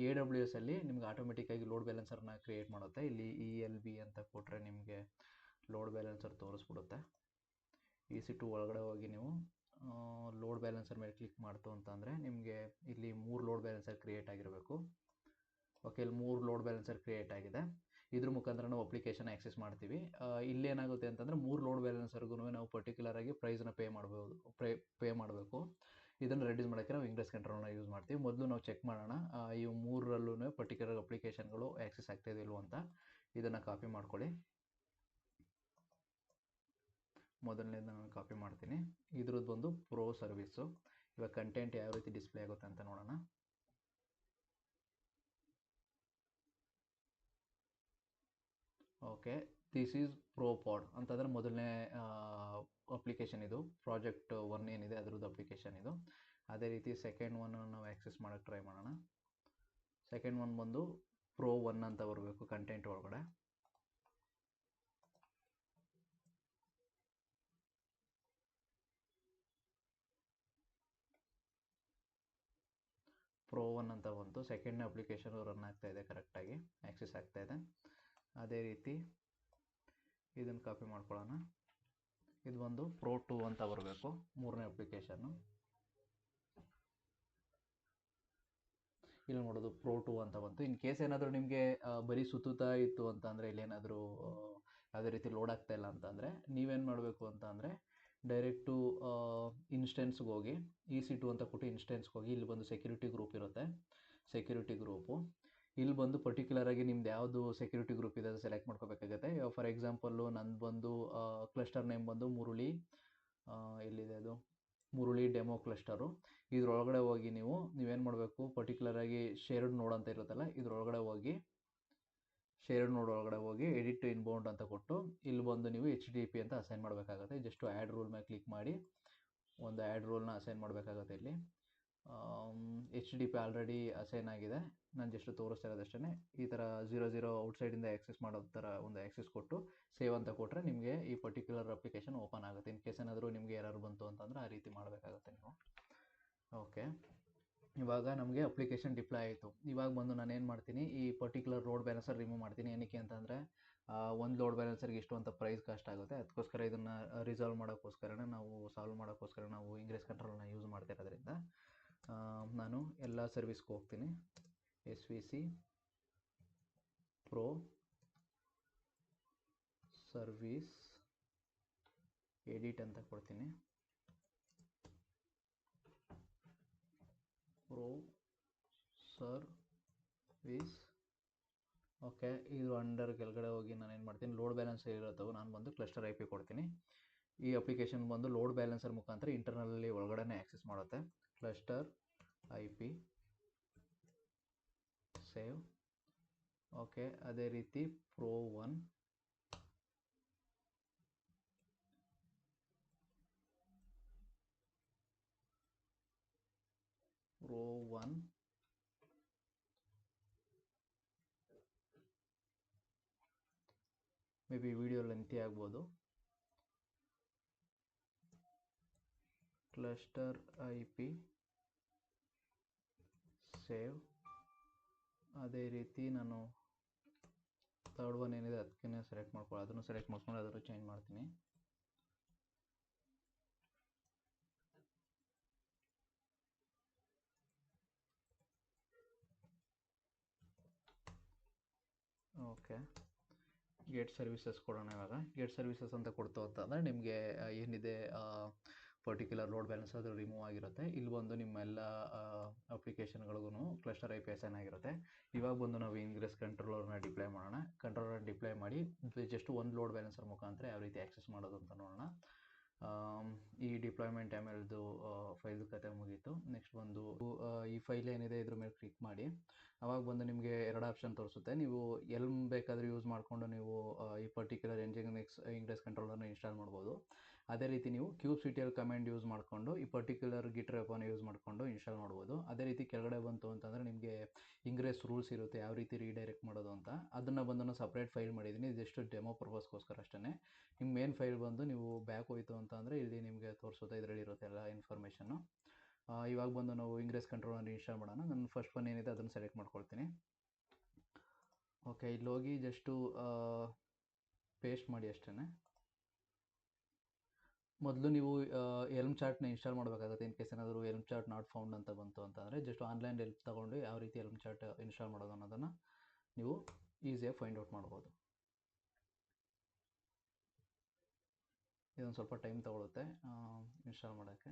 AWS ಅಲ್ಲಿ ನಿಮ್ಗೆ ಆಟೋಮೆಟಿಕ್ಕಾಗಿ ಲೋಡ್ ಬ್ಯಾಲೆನ್ಸರ್ನ ಕ್ರಿಯೇಟ್ ಮಾಡುತ್ತೆ. ಇಲ್ಲಿ ELB ಅಂತ ಕೊಟ್ಟರೆ ನಿಮಗೆ ಲೋಡ್ ಬ್ಯಾಲೆನ್ಸರ್ ತೋರಿಸ್ಬಿಡುತ್ತೆ. EC2 ಒಳಗಡೆ ಹೋಗಿ ನೀವು ಲೋಡ್ ಬ್ಯಾಲೆನ್ಸರ್ ಮೇಲೆ ಕ್ಲಿಕ್ ಮಾಡ್ತು ಅಂತಂದರೆ ನಿಮಗೆ ಇಲ್ಲಿ 3 ಲೋಡ್ ಬ್ಯಾಲೆನ್ಸರ್ ಕ್ರಿಯೇಟ್ ಆಗಿರಬೇಕು. ಓಕೆ, ಇಲ್ಲಿ 3 ಲೋಡ್ ಬ್ಯಾಲೆನ್ಸರ್ ಕ್ರಿಯೇಟ್ ಆಗಿದೆ. ಇದ್ರ ಮುಖಾಂತರ ನಾವು ಅಪ್ಲಿಕೇಶನ್ ಆ್ಯಕ್ಸೆಸ್ ಮಾಡ್ತೀವಿ. ಇಲ್ಲೇನಾಗುತ್ತೆ ಅಂತಂದರೆ 3 ಲೋಡ್ ಬ್ಯಾಲೆನ್ಸರ್ಗೂ ನಾವು ಪರ್ಟಿಕ್ಯುಲರಾಗಿ ಪ್ರೈಸ್ನ ಪೇ ಮಾಡಬೇಕು. ಇದನ್ನು ರೆಡ್ಯೂಸ್ ಮಾಡೋಕ್ಕೆ ನಾವು ಇಂಗ್ರೆಸ್ ಕಂಟ್ರೋಲ್ನ ಯೂಸ್ ಮಾಡ್ತೀವಿ. ಮೊದಲು ನಾವು ಚೆಕ್ ಮಾಡೋಣ ಈ 3ರಲ್ಲೂ ಪರ್ಟಿಕ್ಯುಲರ್ ಅಪ್ಲಿಕೇಶನ್ಗಳು ಆ್ಯಕ್ಸೆಸ್ ಆಗ್ತಾಯಿದೆ ಇಲ್ವೋ ಅಂತ. ಇದನ್ನು ಕಾಪಿ ಮಾಡ್ಕೊಳ್ಳಿ. ಮೊದಲನೇದು ನಾನು ಕಾಪಿ ಮಾಡ್ತೀನಿ. ಇದ್ರದ್ದು ಬಂದು ಪ್ರೋ ಸರ್ವಿಸು. ಇವಾಗ ಕಂಟೆಂಟ್ ಯಾವ ರೀತಿ ಡಿಸ್ಪ್ಲೇ ಆಗುತ್ತೆ ಅಂತ ನೋಡೋಣ. ಓಕೆ, ದಿಸ್ ಈಸ್ ಪ್ರೋ ಪಾಡ್ ಅಂತಂದರೆ ಮೊದಲನೇ ಅಪ್ಲಿಕೇಶನ್ ಇದು. ಪ್ರಾಜೆಕ್ಟ್ 1 ಏನಿದೆ ಅದರದ್ದು ಅಪ್ಲಿಕೇಶನ್ ಇದು. ಅದೇ ರೀತಿ ಸೆಕೆಂಡ್ ಒನ್ ನಾವು ಆ್ಯಕ್ಸೆಸ್ ಮಾಡೋಕ್ಕೆ ಟ್ರೈ ಮಾಡೋಣ. ಸೆಕೆಂಡ್ ಒನ್ ಬಂದು ಪ್ರೋ 1 ಅಂತ ಬರಬೇಕು ಕಂಟೆಂಟ್ ಒಳಗಡೆ. ಪ್ರೋ 1 ಅಂತ ಬಂತು. ಸೆಕೆಂಡ್ನೇ ಅಪ್ಲಿಕೇಶನು ರನ್ ಆಗ್ತಾಯಿದೆ, ಕರೆಕ್ಟಾಗಿ ಆ್ಯಕ್ಸೆಸ್ ಆಗ್ತಾಯಿದೆ. ಅದೇ ರೀತಿ ಇದನ್ನು ಕಾಪಿ ಮಾಡ್ಕೊಳ್ಳೋಣ. ಇದು ಬಂದು ಪ್ರೋ 2 ಅಂತ ಬರಬೇಕು, 3ನೇ ಅಪ್ಲಿಕೇಶನ್ನು. ಇಲ್ಲಿ ನೋಡೋದು ಪ್ರೋ 2 ಅಂತ ಬಂತು. ಇನ್ ಕೇಸ್ ಏನಾದರೂ ನಿಮಗೆ ಬರೀ ಸುತ್ತುತ್ತಾ ಇತ್ತು ಅಂತ ಅಂದರೆ, ಇಲ್ಲೇನಾದರೂ ಯಾವುದೇ ರೀತಿ ಲೋಡ್ ಆಗ್ತಾ ಇಲ್ಲ ಅಂತಂದರೆ ನೀವೇನು ಮಾಡಬೇಕು ಅಂತ ಅಂದರೆ ಡೈರೆಕ್ಟು ಇನ್ಸ್ಟೆನ್ಸ್ಗೆ ಹೋಗಿ EC2 ಅಂತ ಕೊಟ್ಟು ಇನ್ಸ್ಟೆನ್ಸ್ಗೆ ಹೋಗಿ ಇಲ್ಲಿ ಬಂದು ಸೆಕ್ಯೂರಿಟಿ ಗ್ರೂಪ್ ಇರುತ್ತೆ. ಸೆಕ್ಯೂರಿಟಿ ಗ್ರೂಪು ಇಲ್ಲಿ ಬಂದು ಪರ್ಟಿಕ್ಯುಲರಾಗಿ ನಿಮ್ದು ಯಾವುದು ಸೆಕ್ಯೂರಿಟಿ ಗ್ರೂಪ್ ಇದೆ ಅದು ಸೆಲೆಕ್ಟ್ ಮಾಡ್ಕೋಬೇಕಾಗುತ್ತೆ. ಫಾರ್ ಎಕ್ಸಾಂಪಲ್ಲು ನಂದು ಬಂದು ಕ್ಲಸ್ಟರ್ ನೇಮ್ ಬಂದು ಎಲ್ಲಿದೆ ಅದು, ಮುರುಳಿ ಡೆಮೋ ಕ್ಲಸ್ಟರು. ಇದ್ರೊಳಗಡೆ ಹೋಗಿ ನೀವೇನು ಮಾಡಬೇಕು, ಪರ್ಟಿಕ್ಯುಲರಾಗಿ ಶೇರ್ಡ್ ನೋಡ್ ಅಂತ ಇರುತ್ತಲ್ಲ, ಇದ್ರೊಳಗಡೆ ಹೋಗಿ ಶೇರ್ಡ್ ನೋಡ್ ಒಳಗಡೆ ಹೋಗಿ ಎಡಿಟ್ ಇನ್ಬೌಂಡ್ ಅಂತ ಕೊಟ್ಟು ಇಲ್ಲಿ ಬಂದು ನೀವು HTTP ಅಂತ ಅಸೈನ್ ಮಾಡಬೇಕಾಗುತ್ತೆ. ಜಸ್ಟ್ ಆ್ಯಡ್ ರೂಲ್ ಮೇಲೆ ಕ್ಲಿಕ್ ಮಾಡಿ ಒಂದು ಆ್ಯಡ್ ರೂಲ್ನ ಅಸೈನ್ ಮಾಡಬೇಕಾಗುತ್ತೆ. ಇಲ್ಲಿ HTTP ಆಲ್ರೆಡಿ ಅಸೈನ್ ಆಗಿದೆ, ನಾನು ಜಸ್ಟ್ ತೋರಿಸ್ತಾ ಇರೋದಷ್ಟೇ. ಈ ಥರ 00 ಔಟ್ಸೈಡಿಂದ ಆ್ಯಕ್ಸೆಸ್ ಮಾಡೋ ಥರ ಒಂದು ಆ್ಯಕ್ಸೆಸ್ ಕೊಟ್ಟು ಸೇವ್ ಅಂತ ಕೊಟ್ಟರೆ ನಿಮಗೆ ಈ ಪರ್ಟಿಕ್ಯುಲರ್ ಅಪ್ಲಿಕೇಶನ್ ಓಪನ್ ಆಗುತ್ತೆ. ಇನ್ ಕೇಸ್ ಏನಾದರೂ ನಿಮಗೆ ಎರರ್ ಬಂತು ಅಂತಂದರೆ ಆ ರೀತಿ ಮಾಡಬೇಕಾಗುತ್ತೆ ನೀವು. ಓಕೆ, ಇವಾಗ ನಮಗೆ ಅಪ್ಲಿಕೇಶನ್ ಡಿಪ್ಲಾಯ್ ಆಯಿತು. ಇವಾಗ ಬಂದು ನಾನು ಏನು ಮಾಡ್ತೀನಿ, ಈ ಪರ್ಟಿಕ್ಯುಲರ್ ಲೋಡ್ ಬ್ಯಾಲೆನ್ಸರ್ ರಿಮೂವ್ ಮಾಡ್ತೀನಿ. ಏನಕ್ಕೆ ಅಂತಂದರೆ ಒಂದು ಲೋಡ್ ಬ್ಯಾಲೆನ್ಸರ್ಗೆ ಇಷ್ಟು ಅಂತ ಪ್ರೈಸ್ ಕಾಸ್ಟ್ ಆಗುತ್ತೆ. ಅದಕ್ಕೋಸ್ಕರ ಇದನ್ನು ಸಾಲ್ವ್ ಮಾಡೋಕ್ಕೋಸ್ಕರ ನಾವು ಇಂಗ್ರೆಸ್ ಕಂಟ್ರೋಲ್ನ ಯೂಸ್ ಮಾಡ್ತಿರೋದ್ರಿಂದ ನಾನು ಎಲ್ಲ ಸರ್ವಿಸ್ಗೆ ಹೋಗ್ತೀನಿ. SVC ಪ್ರೋ ಸರ್ವಿಸ್ ಎಡಿಟ್ ಅಂತ ಕೊಡ್ತೀನಿ. Pro service. ಓಕೆ, ಇದು ಅಂಡರ್ ಕೆಳಗಡೆ ಹೋಗಿ ನಾನು ಏನು ಮಾಡ್ತೀನಿ, ಲೋಡ್ ಬ್ಯಾಲೆನ್ಸ್ ಇರುತ್ತವೆ, ನಾನು ಬಂದು ಕ್ಲಸ್ಟರ್ IP ಕೊಡ್ತೀನಿ. ಈ ಅಪ್ಲಿಕೇಶನ್ ಬಂದು ಲೋಡ್ ಬ್ಯಾಲೆನ್ಸರ್ ಮುಖಾಂತರ ಇಂಟರ್ನಲ್ಲಿ ಒಳಗಡೆ ಆ್ಯಕ್ಸೆಸ್ ಮಾಡುತ್ತೆ. Cluster IP save. ಓಕೆ, ಅದೇ ರೀತಿ pro 1 maybe video lengthy ಆಗ್ಬೋದು. Cluster IP save. ಅದೇ ರೀತಿ ನಾನು ಥರ್ಡ್ ಒನ್ ಏನಿದೆ ಅದಕ್ಕೆ ಅದನ್ನು ಸೆಲೆಕ್ಟ್ ಮಾಡ್ಕೊಂಡು ಅದನ್ನು ಚೇಂಜ್ ಮಾಡ್ತೀನಿ. ಓಕೆ, ಗೇಟ್ ಸರ್ವಿಸಸ್ ಕೊಡೋಣ. ಇವಾಗ ಗೇಟ್ ಸರ್ವಿಸಸ್ ಅಂತ ಕೊಡ್ತು ಅಂತಂದರೆ ನಿಮಗೆ ಏನಿದೆ ಪರ್ಟಿಕ್ಯುಲರ್ ಲೋಡ್ ಬ್ಯಾಲೆನ್ಸ್ ಅದು ರಿಮೂವ್ ಆಗಿರುತ್ತೆ. ಇಲ್ಲಿ ಬಂದು ನಿಮ್ಮೆಲ್ಲ ಅಪ್ಲಿಕೇಶನ್ಗಳಿಗೂ ಕ್ಲಸ್ಟರ್ IP ಅಸೈನ್ ಆಗಿರುತ್ತೆ. ಇವಾಗ ಬಂದು ನಾವು ಇಂಗ್ರೆಸ್ ಕಂಟ್ರೋಲರ್ನ ಡಿಪ್ಲೈ ಮಾಡೋಣ. ಕಂಟ್ರೋಲರ್ ಡಿಪ್ಲೈ ಮಾಡಿ ಜಸ್ಟ್ ಒಂದು ಲೋಡ್ ಬ್ಯಾಲೆನ್ಸರ್ ಮುಖಾಂತರ ಯಾವ ರೀತಿ ಆ್ಯಕ್ಸೆಸ್ ಮಾಡೋದು ಅಂತ ನೋಡೋಣ. ಈ ಡಿಪ್ಲಾಯ್ಮೆಂಟ್ ಆಮೇಲೆದು ಫೈಲ್ ಕತೆ ಮುಗೀತು. ನೆಕ್ಸ್ಟ್ ಬಂದು ಈ ಫೈಲ್ ಏನಿದೆ ಇದ್ರ ಮೇಲೆ ಕ್ಲಿಕ್ ಮಾಡಿ. ಅವಾಗ ಬಂದು ನಿಮಗೆ 2 ಆಪ್ಷನ್ ತೋರಿಸುತ್ತೆ. ನೀವು ಎಲ್ಲಿ ಬೇಕಾದರೂ ಯೂಸ್ ಮಾಡಿಕೊಂಡು ನೀವು ಈ ಪರ್ಟಿಕ್ಯುಲರ್ ಇಂಗ್ರೆಸ್ ಕಂಟ್ರೋಲರ್ನ ಇನ್ಸ್ಟಾಲ್ ಮಾಡ್ಬೋದು. ಅದೇ ರೀತಿ ನೀವು kubectl ಕಮೆಂಡ್ ಯೂಸ್ ಮಾಡಿಕೊಂಡು ಈ ಪರ್ಟಿಕ್ಯುಲರ್ ಗಿಟ್ ರೆಪೋನ ಯೂಸ್ ಮಾಡಿಕೊಂಡು ಇನ್ಸ್ಟಾಲ್ ಮಾಡ್ಬೋದು. ಅದೇ ರೀತಿ ಕೆಳಗಡೆ ಬಂತು ಅಂತಂದರೆ ನಿಮಗೆ ಇಂಗ್ರೆಸ್ ರೂಲ್ಸ್ ಇರುತ್ತೆ, ಯಾವ ರೀತಿ ರೀಡೈರೆಕ್ಟ್ ಮಾಡೋದು ಅಂತ. ಅದನ್ನು ಬಂದು ನಾನು ಸಪ್ರೇಟ್ ಫೈಲ್ ಮಾಡಿದ್ದೀನಿ, ಜಸ್ಟ್ ಡೆಮೋ ಪರ್ಪಸ್ಗೋಸ್ಕರ ಅಷ್ಟೇ. ನಿಮ್ಮ ಮೇನ್ ಫೈಲ್ ಬಂದು ನೀವು ಬ್ಯಾಕ್ ಹೋಯಿತು ಅಂತ ಅಂದರೆ ಇಲ್ಲಿ ನಿಮಗೆ ತೋರಿಸುತ್ತೆ, ಇದರಲ್ಲಿ ಇರುತ್ತೆ ಎಲ್ಲ ಇನ್ಫಾರ್ಮೇಷನ್ನು. ಇವಾಗ ಬಂದು ನಾವು ಇಂಗ್ರೆಸ್ ಕಂಟ್ರೋಲನ್ನು ಇನ್ಸ್ಟಾಲ್ ಮಾಡೋಣ. ನಾನು ಫಸ್ಟ್ ಒನ್ ಏನಿದೆ ಅದನ್ನು ಸೆಲೆಕ್ಟ್ ಮಾಡ್ಕೊಳ್ತೀನಿ. ಓಕೆ, ಇಲ್ಲಿ ಹೋಗಿ ಜಸ್ಟು ಪೇಸ್ಟ್ ಮಾಡಿ ಅಷ್ಟೇ. ಮೊದಲು ನೀವು ಎಲ್ಮ್ ಚಾರ್ಟ್ನ ಇನ್ಸ್ಟಾಲ್ ಮಾಡಬೇಕಾಗುತ್ತೆ. ಇನ್ ಕೇಸ್ ಏನಾದರೂ ಎಲ್ಮ್ ಚಾರ್ಟ್ ನಾಟ್ ಫೌಂಡ್ ಅಂತ ಬಂತು ಅಂತಂದರೆ ಜಸ್ಟ್ ಆನ್ಲೈನ್ ಹೆಲ್ಪ್ ತೊಗೊಂಡು ಯಾವ ರೀತಿ ಎಲ್ಮ್ ಚಾರ್ಟ್ ಇನ್ಸ್ಟಾಲ್ ಮಾಡೋದು ಅನ್ನೋದನ್ನು ನೀವು ಈಸಿಯಾಗಿ ಫೈಂಡ್ ಔಟ್ ಮಾಡ್ಬೋದು. ಇದೊಂದು ಸ್ವಲ್ಪ ಟೈಮ್ ತೊಗೊಳುತ್ತೆ ಇನ್ಸ್ಟಾಲ್ ಮಾಡೋಕ್ಕೆ.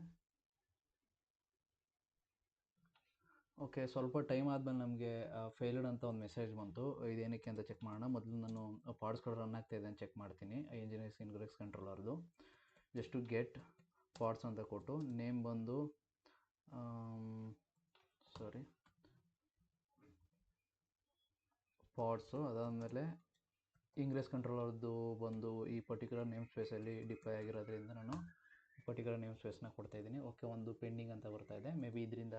ಓಕೆ, ಸ್ವಲ್ಪ ಟೈಮ್ ಆದಮೇಲೆ ನಮಗೆ ಫೇಲ್ಡ್ ಅಂತ ಒಂದು ಮೆಸೇಜ್ ಬಂತು. ಇದೇನಕ್ಕೆ ಅಂತ ಚೆಕ್ ಮಾಡೋಣ. ಮೊದಲು ನಾನು ಪಾಡ್ಸ್ಗಳು ರನ್ ಆಗ್ತಾಯಿದೆ ಅಂತ ಚೆಕ್ ಮಾಡ್ತೀನಿ. Engineers Ingres ಕಂಟ್ರೋಲರ್ದು just get pods ಅಂತ ಕೊಟ್ಟು ನೇಮ್ ಬಂದು ಪಾಡ್ಸು, ಅದಾದಮೇಲೆ ಇಂಗ್ರೆಸ್ ಕಂಟ್ರೋಲರ್ದು ಬಂದು ಈ ಪರ್ಟಿಕ್ಯುಲರ್ ನೇಮ್ ಸ್ಪೇಸಲ್ಲಿ ಡಿಪ್ಲಾಯ್ ಆಗಿರೋದ್ರಿಂದ ನಾನು ಪರ್ಟಿಕ್ಯುಲರ್ ನೇಮ್ ಸ್ಪೇಸ್ನ ಕೊಡ್ತಾಯಿದ್ದೀನಿ. ಓಕೆ, ಒಂದು ಪೆಂಡಿಂಗ್ ಅಂತ ಬರ್ತಾಯಿದೆ. ಇದರಿಂದ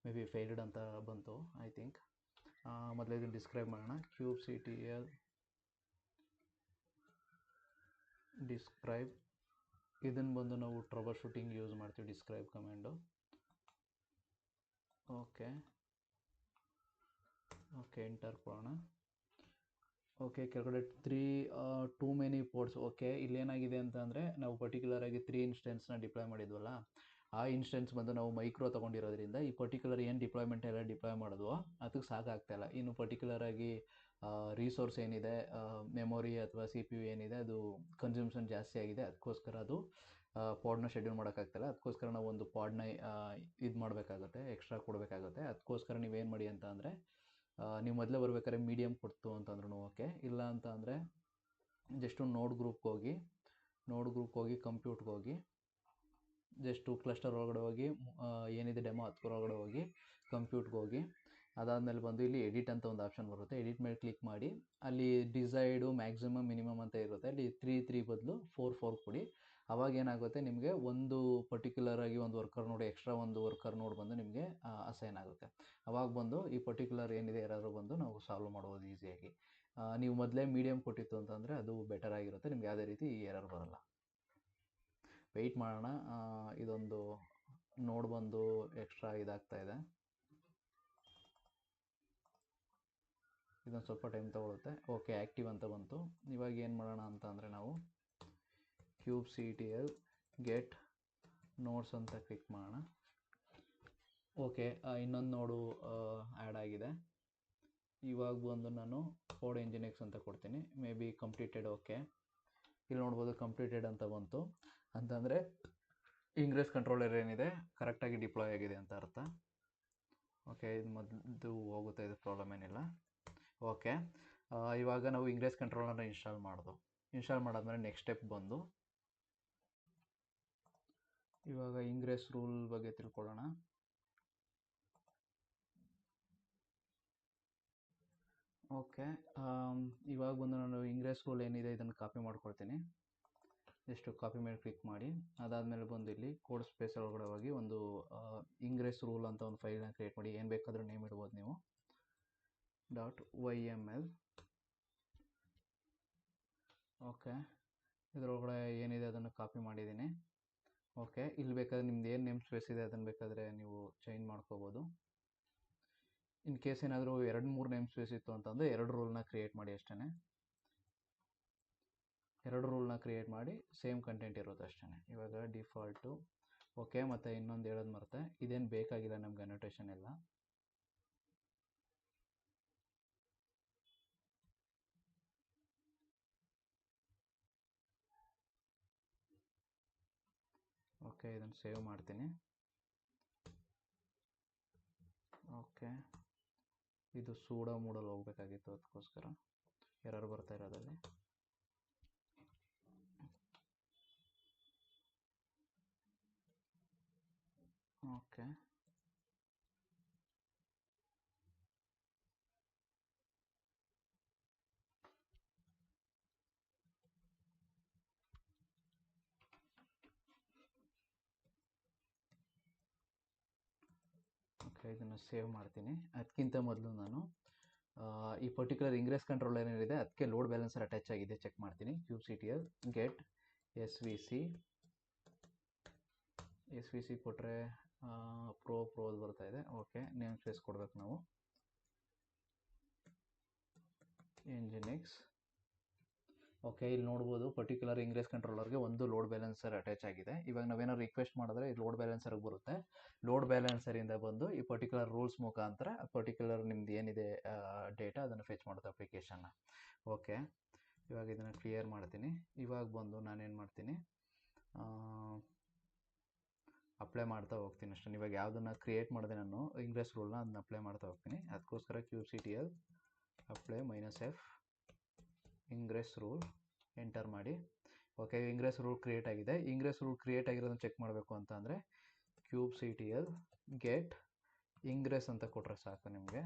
ಮೇ ಬಿ ಫೇಲ್ಡ್ ಅಂತ ಬಂತು ಐ ಥಿಂಕ್. ಮೊದಲು ಇದನ್ನು ಡಿಸ್ಕ್ರೈಬ್ ಮಾಡೋಣ. kubectl ಡಿಸ್ಕ್ರೈಬ್, ಇದನ್ನು ಬಂದು ನಾವು ಟ್ರಬಲ್ ಶೂಟಿಂಗ್ ಯೂಸ್ ಮಾಡ್ತೀವಿ, ಡಿಸ್ಕ್ರೈಬ್ ಕಮ್ಯಾಂಡು. ಓಕೆ, ಎಂಟರ್ ಕೊಡೋಣ. ಓಕೆ, ಕೆಳಗಡೆ ಟೂ ಮೆನಿ ಪೋರ್ಟ್ಸ್. ಓಕೆ, ಇಲ್ಲೇನಾಗಿದೆ ಅಂತಂದರೆ ನಾವು ಪರ್ಟಿಕ್ಯುಲರಾಗಿ 3 ಇನ್ಸ್ಟೆನ್ಸ್ನ ಡಿಪ್ಲಾಯ್ ಮಾಡಿದ್ವಲ್ಲ, ಆ ಇನ್ಸ್ಟೆನ್ಸ್ ಬಂದು ನಾವು ಮೈಕ್ರೋ ತೊಗೊಂಡಿರೋದ್ರಿಂದ ಈ ಪರ್ಟಿಕ್ಯುಲರ್ ಏನು ಡಿಪ್ಲಾಯ್ಮೆಂಟ್ ಎಲ್ಲ ಡಿಪ್ಲಾಯ್ ಮಾಡಿದ್ವೋ ಅದಕ್ಕೆ ಸಾಕಾಗ್ತಾಯಿಲ್ಲ. ಇನ್ನು ಪರ್ಟಿಕ್ಯುಲರಾಗಿ ರಿಸೋರ್ಸ್ ಏನಿದೆ, ಮೆಮೊರಿ ಅಥವಾ CPU ಏನಿದೆ, ಅದು ಕನ್ಸ್ಯೂಮ್ಷನ್ ಜಾಸ್ತಿ ಆಗಿದೆ. ಅದಕ್ಕೋಸ್ಕರ ಅದು ಪಾಡ್ನ ಶೆಡ್ಯೂಲ್ ಮಾಡೋಕ್ಕಾಗ್ತಾಯಿಲ್ಲ. ಅದಕ್ಕೋಸ್ಕರ ನಾವು ಒಂದು ಪಾಡ್ನ ಇದು ಮಾಡಬೇಕಾಗುತ್ತೆ, ಎಕ್ಸ್ಟ್ರಾ ಕೊಡಬೇಕಾಗುತ್ತೆ. ಅದಕ್ಕೋಸ್ಕರ ನೀವೇನು ಮಾಡಿ ಅಂತ ಅಂದರೆ, ನೀವು ಮೊದಲೇ ಬರ್ಬೇಕಾದ್ರೆ ಮೀಡಿಯಮ್ ಕೊಡ್ತು ಅಂತಂದ್ರೂ ಓಕೆ, ಇಲ್ಲ ಅಂತ ಅಂದರೆ ಜಸ್ಟು ನೋಡ್ ಗ್ರೂಪ್ಗೆ ಹೋಗಿ ಕಂಪ್ಯೂಟ್ಗೆ ಹೋಗಿ ಜಸ್ಟು ಕ್ಲಸ್ಟರ್ ಒಳಗಡೆ ಹೋಗಿ ಏನಿದೆ ಡೆಮೋ ಅದಕ್ಕೆ ಒಳಗಡೆ ಹೋಗಿ ಕಂಪ್ಯೂಟ್ಗೆ ಹೋಗಿ, ಅದಾದಮೇಲೆ ಬಂದು ಇಲ್ಲಿ ಎಡಿಟ್ ಅಂತ ಒಂದು ಆಪ್ಷನ್ ಬರುತ್ತೆ. ಎಡಿಟ್ ಮೇಲೆ ಕ್ಲಿಕ್ ಮಾಡಿ ಅಲ್ಲಿ ಡಿಸೈಡು ಮ್ಯಾಕ್ಸಿಮಮ್ ಮಿನಿಮಮ್ ಅಂತ ಇರುತ್ತೆ. ಅಲ್ಲಿ 3 ಬದಲು 4 ಕೊಡಿ. ಅವಾಗ ಏನಾಗುತ್ತೆ, ನಿಮಗೆ ಒಂದು ಪರ್ಟಿಕ್ಯುಲರಾಗಿ ಒಂದು ವರ್ಕರ್ ನೋಡು, ಎಕ್ಸ್ಟ್ರಾ ಒಂದು ವರ್ಕರ್ ನೋಡ್ ಬಂದು ನಿಮಗೆ ಅಸೈನ್ ಆಗುತ್ತೆ. ಅವಾಗ ಬಂದು ಈ ಪರ್ಟಿಕ್ಯುಲರ್ ಏನಿದೆ ಏರಾರು ಬಂದು ನಾವು ಸಾಲ್ವ್ ಮಾಡ್ಬೋದು ಈಸಿಯಾಗಿ. ನೀವು ಮೊದಲೇ ಮೀಡಿಯಮ್ ಕೊಟ್ಟಿತ್ತು ಅಂತಂದರೆ ಅದು ಬೆಟರ್ ಆಗಿರುತ್ತೆ, ನಿಮ್ಗೆ ಯಾವುದೇ ರೀತಿ ಎರರ್ ಬರೋಲ್ಲ. ವೆಯ್ಟ್ ಮಾಡೋಣ. ಇದೊಂದು ನೋಡ್ ಬಂದು ಎಕ್ಸ್ಟ್ರಾ ಇದಾಗ್ತಾ ಇದೆ. ಇದೊಂದು ಸ್ವಲ್ಪ ಟೈಮ್ ತೊಗೊಳುತ್ತೆ. ಓಕೆ, ಆ್ಯಕ್ಟಿವ್ ಅಂತ ಬಂತು. ಇವಾಗ ಏನು ಮಾಡೋಣ ಅಂತ ಅಂದರೆ, ನಾವು kubectl ಗೆಟ್ ನೋಡ್ಸ್ ಅಂತ ಕ್ಲಿಕ್ ಮಾಡೋಣ. ಓಕೆ, ಇನ್ನೊಂದು ನೋಡು ಆ್ಯಡ್ ಆಗಿದೆ. ಇವಾಗ ಬಂದು ನಾನು ಕೋಡ್ nginx ಅಂತ ಕೊಡ್ತೀನಿ. May be completed. ಓಕೆ, ಇಲ್ಲಿ ನೋಡ್ಬೋದು ಕಂಪ್ಲೀಟೆಡ್ ಅಂತ ಬಂತು. ಅಂತಂದರೆ ಇಂಗ್ರೆಸ್ ಕಂಟ್ರೋಲರ್ ಏನಿದೆ ಕರೆಕ್ಟಾಗಿ ಡಿಪ್ಲಾಯ್ ಆಗಿದೆ ಅಂತ ಅರ್ಥ. ಓಕೆ, ಇದು ಮೊದಲು ಹೋಗುತ್ತೆ, ಇದು ಪ್ರಾಬ್ಲಮ್ ಏನಿಲ್ಲ. ಓಕೆ, ಇವಾಗ ನಾವು ಇಂಗ್ರೆಸ್ ಕಂಟ್ರೋಲರ್ನ ಇನ್ಸ್ಟಾಲ್ ಮಾಡಾದ್ಮೇಲೆ ನೆಕ್ಸ್ಟ್ ಸ್ಟೆಪ್ ಬಂದು ಇವಾಗ ಇಂಗ್ರೆಸ್ ರೂಲ್ ಬಗ್ಗೆ ತಿಳ್ಕೊಳ್ಳೋಣ. ಓಕೆ, ಇವಾಗ ಬಂದು ನಾನು ಇಂಗ್ರೆಸ್ ರೂಲ್ ಏನಿದೆ ಇದನ್ನು ಕಾಪಿ ಮಾಡ್ಕೊಳ್ತೀನಿ. ಜಸ್ಟ್ ಕಾಪಿ ಮೇಲೆ ಕ್ಲಿಕ್ ಮಾಡಿ, ಅದಾದಮೇಲೆ ಬಂದು ಇಲ್ಲಿ ಕೋಡ್ ಸ್ಪೇಸ್ ಒಳಗಡೆ ಹೋಗಿ ಒಂದು ಇಂಗ್ರೆಸ್ ರೂಲ್ ಅಂತ ಒಂದು ಫೈಲ್ನ ಕ್ರಿಯೇಟ್ ಮಾಡಿ. ಏನು ಬೇಕಾದರೂ ನೇಮ್ ಇಡ್ಬೋದು ನೀವು. .yml. ಓಕೆ, ಇದರೊಳಗಡೆ ಏನಿದೆ ಅದನ್ನು ಕಾಪಿ ಮಾಡಿದ್ದೀನಿ. ಓಕೆ, ಇಲ್ಲಿ ಬೇಕಾದರೆ ನಿಮ್ದು ಏನು ನೇಮ್ ಸ್ಪೇಸ್ ಇದೆ ಅದನ್ನು ಬೇಕಾದರೆ ನೀವು ಚೇಂಜ್ ಮಾಡ್ಕೋಬೋದು. ಇನ್ ಕೇಸ್ ಏನಾದರೂ 2-3 ನೇಮ್ ಸ್ಪೇಸ್ ಇತ್ತು ಅಂತಂದರೆ 2 ರೂಲ್ನ ಕ್ರಿಯೇಟ್ ಮಾಡಿ ಅಷ್ಟೇ. 2 ರೂಲ್ನ ಕ್ರಿಯೇಟ್ ಮಾಡಿ ಸೇಮ್ ಕಂಟೆಂಟ್ ಇರುತ್ತೆ ಅಷ್ಟೇ. ಇವಾಗ ಡಿಫಾಲ್ಟು. ಓಕೆ, ಮತ್ತು ಇನ್ನೊಂದು ಹೇಳೋದು ಮರೆತೆ, ಇದೇನು ಬೇಕಾಗಿಲ್ಲ ನಮ್ಗೆ ಅನೋಟೇಷನ್ ಎಲ್ಲ. ಓಕೆ, ಇದನ್ನು ಸೇವ್ ಮಾಡ್ತೀನಿ. ಓಕೆ, ಇದು ಸೂಡೋ ಮೂಡಲ್ಲಿ ಹೋಗಬೇಕಾಗಿತ್ತು, ಅದಕ್ಕೋಸ್ಕರ ಎರರ್ ಬರ್ತಾ ಇರೋದಲ್ಲಿ. ಓಕೆ, ಇದನ್ನು ಸೇವ್ ಮಾಡ್ತೀನಿ. ಅದಕ್ಕಿಂತ ಮೊದಲು ನಾನು ಈ ಪರ್ಟಿಕ್ಯುಲರ್ ಇಂಗ್ರೆಸ್ ಕಂಟ್ರೋಲರ್ ಏನಿದೆ ಅದಕ್ಕೆ ಲೋಡ್ ಬ್ಯಾಲೆನ್ಸರ್ ಅಟ್ಯಾಚ್ ಆಗಿದೆ ಚೆಕ್ ಮಾಡ್ತೀನಿ. kubectl ಗೆಟ್ svc ಕೊಟ್ಟರೆ ಪ್ರೋ ಬರ್ತಾ ಇದೆ. ಓಕೆ, ನೇಮ್ ಸ್ಪೇಸ್ ಕೊಡಬೇಕು ನಾವು. nginx. ಓಕೆ, ಇಲ್ಲಿ ನೋಡ್ಬೋದು ಪರ್ಟಿಕ್ಯುಲರ್ ಇಂಗ್ರೆಸ್ ಕಂಟ್ರೋಲರ್ಗೆ ಒಂದು ಲೋಡ್ ಬ್ಯಾಲೆನ್ಸರ್ ಅಟ್ಯಾಚ್ ಆಗಿದೆ. ಇವಾಗ ನಾವೇನೋ ರಿಕ್ವೆಸ್ಟ್ ಮಾಡಿದ್ರೆ ಈ ಲೋಡ್ ಬ್ಯಾಲೆನ್ಸರ್ಗೆ ಬರುತ್ತೆ. ಲೋಡ್ ಬ್ಯಾಲೆನ್ಸರಿಂದ ಬಂದು ಈ ಪರ್ಟಿಕ್ಯುಲರ್ ರೂಲ್ಸ್ ಮುಖಾಂತರ ಪರ್ಟಿಕ್ಯುಲರ್ ನಿಮ್ದು ಏನಿದೆ ಡೇಟಾ ಅದನ್ನು ಫೆಚ್ ಮಾಡುತ್ತೆ ಅಪ್ಲಿಕೇಶನ್ನ. ಓಕೆ, ಇವಾಗ ಇದನ್ನು ಕ್ಲಿಯರ್ ಮಾಡ್ತೀನಿ. ಇವಾಗ ಬಂದು ನಾನೇನು ಮಾಡ್ತೀನಿ, ಅಪ್ಲೈ ಮಾಡ್ತಾ ಹೋಗ್ತೀನಿ ಅಷ್ಟೇ. ಇವಾಗ ಯಾವುದನ್ನು ಕ್ರಿಯೇಟ್ ಮಾಡಿದೆ ನಾನು ಇಂಗ್ರೆಸ್ ರೂಲ್ನ ಅದನ್ನ ಅಪ್ಲೈ ಮಾಡ್ತಾ ಹೋಗ್ತೀನಿ. ಅದಕ್ಕೋಸ್ಕರ QCTL apply -F ingress rule enter ಮಾಡಿ. ಓಕೆ, ಇಂಗ್ರೆಸ್ ರೂಲ್ ಕ್ರಿಯೇಟ್ ಆಗಿದೆ. ಇಂಗ್ರೆಸ್ ರೂಲ್ ಕ್ರಿಯೇಟ್ ಆಗಿರೋದನ್ನು ಚೆಕ್ ಮಾಡಬೇಕು ಅಂತ ಅಂದರೆ QCTL ಗೆಟ್ ಇಂಗ್ರೆಸ್ ಅಂತ ಕೊಟ್ಟರೆ ಸಾಕು. ನಿಮಗೆ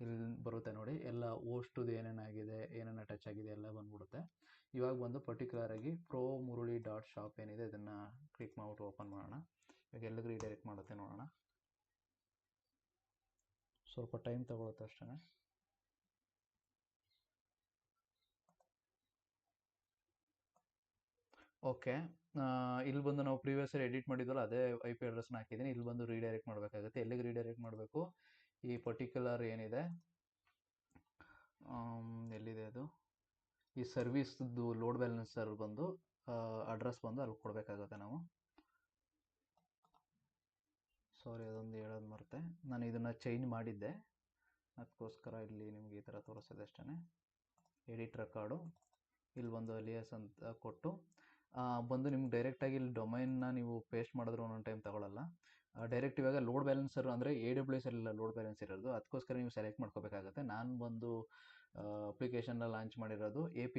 ಇಲ್ಲಿ ಬರುತ್ತೆ ನೋಡಿ, ಎಲ್ಲ ಓಸ್ಟುದು ಏನೇನಾಗಿದೆ, ಏನೇನು ಅಟ್ಯಾಚ್ ಆಗಿದೆ ಎಲ್ಲ ಬಂದ್ಬಿಡುತ್ತೆ. ಇವಾಗ ಬಂದು ಪರ್ಟಿಕ್ಯುಲರಾಗಿ pro-murali.shop ಏನಿದೆ ಇದನ್ನು ಕ್ಲಿಕ್ ಮಾಡಿಬಿಟ್ಟು ಓಪನ್ ಮಾಡೋಣ. ಇವಾಗ ಎಲ್ಲಿಗೆ ರೀಡೈರೆಕ್ಟ್ ಮಾಡುತ್ತೆ ನೋಡೋಣ. ಸ್ವಲ್ಪ ಟೈಮ್ ತಗೊಳುತ್ತೆ ಅಷ್ಟೇ. ಓಕೆ, ಇಲ್ಲಿ ಬಂದು ನಾವು ಪ್ರೀವಿಯಸ್ ಎಡಿಟ್ ಮಾಡಿದ್ವಲ್ಲ ಅದೇ IP ಅಡ್ರೆಸ್ನ ಹಾಕಿದ್ದೀನಿ. ಇಲ್ಲಿ ಬಂದು ರೀಡೈರೆಕ್ಟ್ ಮಾಡಬೇಕಾಗುತ್ತೆ. ಎಲ್ಲಿಗೆ ರೀಡೈರೆಕ್ಟ್ ಮಾಡಬೇಕು, ಈ ಪರ್ಟಿಕ್ಯುಲರ್ ಏನಿದೆ ಎಲ್ಲಿದೆ ಅದು, ಈ ಸರ್ವಿಸ್ದು ಲೋಡ್ ಬ್ಯಾಲೆನ್ಸರ್ ಬಂದು ಅಡ್ರೆಸ್ ಬಂದು ಅಲ್ಲಿ ಕೊಡಬೇಕಾಗುತ್ತೆ ನಾವು. ಸಾರಿ, ಅದೊಂದು ಹೇಳೋದು ಮರೆತೆ. ನಾನು ಇದನ್ನು ಚೇಂಜ್ ಮಾಡಿದ್ದೆ, ಅದಕ್ಕೋಸ್ಕರ ಇಲ್ಲಿ ನಿಮಗೆ ಈ ಥರ ತೋರಿಸಿದೆ ಅಷ್ಟೇ. ಎಡಿಟ್ ರೆಕಾರ್ಡು, ಇಲ್ಲಿ ಬಂದು ಅಲಿಯಾಸ್ ಅಂತ ಕೊಟ್ಟು ಬಂದು ನಿಮ್ಗೆ ಡೈರೆಕ್ಟಾಗಿ ಇಲ್ಲಿ ಡೊಮೈನ್ನ ನೀವು ಪೇಸ್ಟ್ ಮಾಡಿದ್ರು ಒಂದೊಂದು ಟೈಮ್ ತಗೊಳ್ಳಲ್ಲ. ಡೈರೆಕ್ಟ್ ಇವಾಗ ಲೋಡ್ ಬ್ಯಾಲೆನ್ಸರ್ ಅಂದರೆ AWS ಅಲ್ಲ ಲೋಡ್ ಬ್ಯಾಲೆನ್ಸ್ ಇರೋದು, ಅದಕ್ಕೋಸ್ಕರ ನೀವು ಸೆಲೆಕ್ಟ್ ಮಾಡ್ಕೋಬೇಕಾಗುತ್ತೆ. ನಾನು ಬಂದು ಅಪ್ಲಿಕೇಶನ್ನ ಲಾಂಚ್ ಮಾಡಿರೋದು AP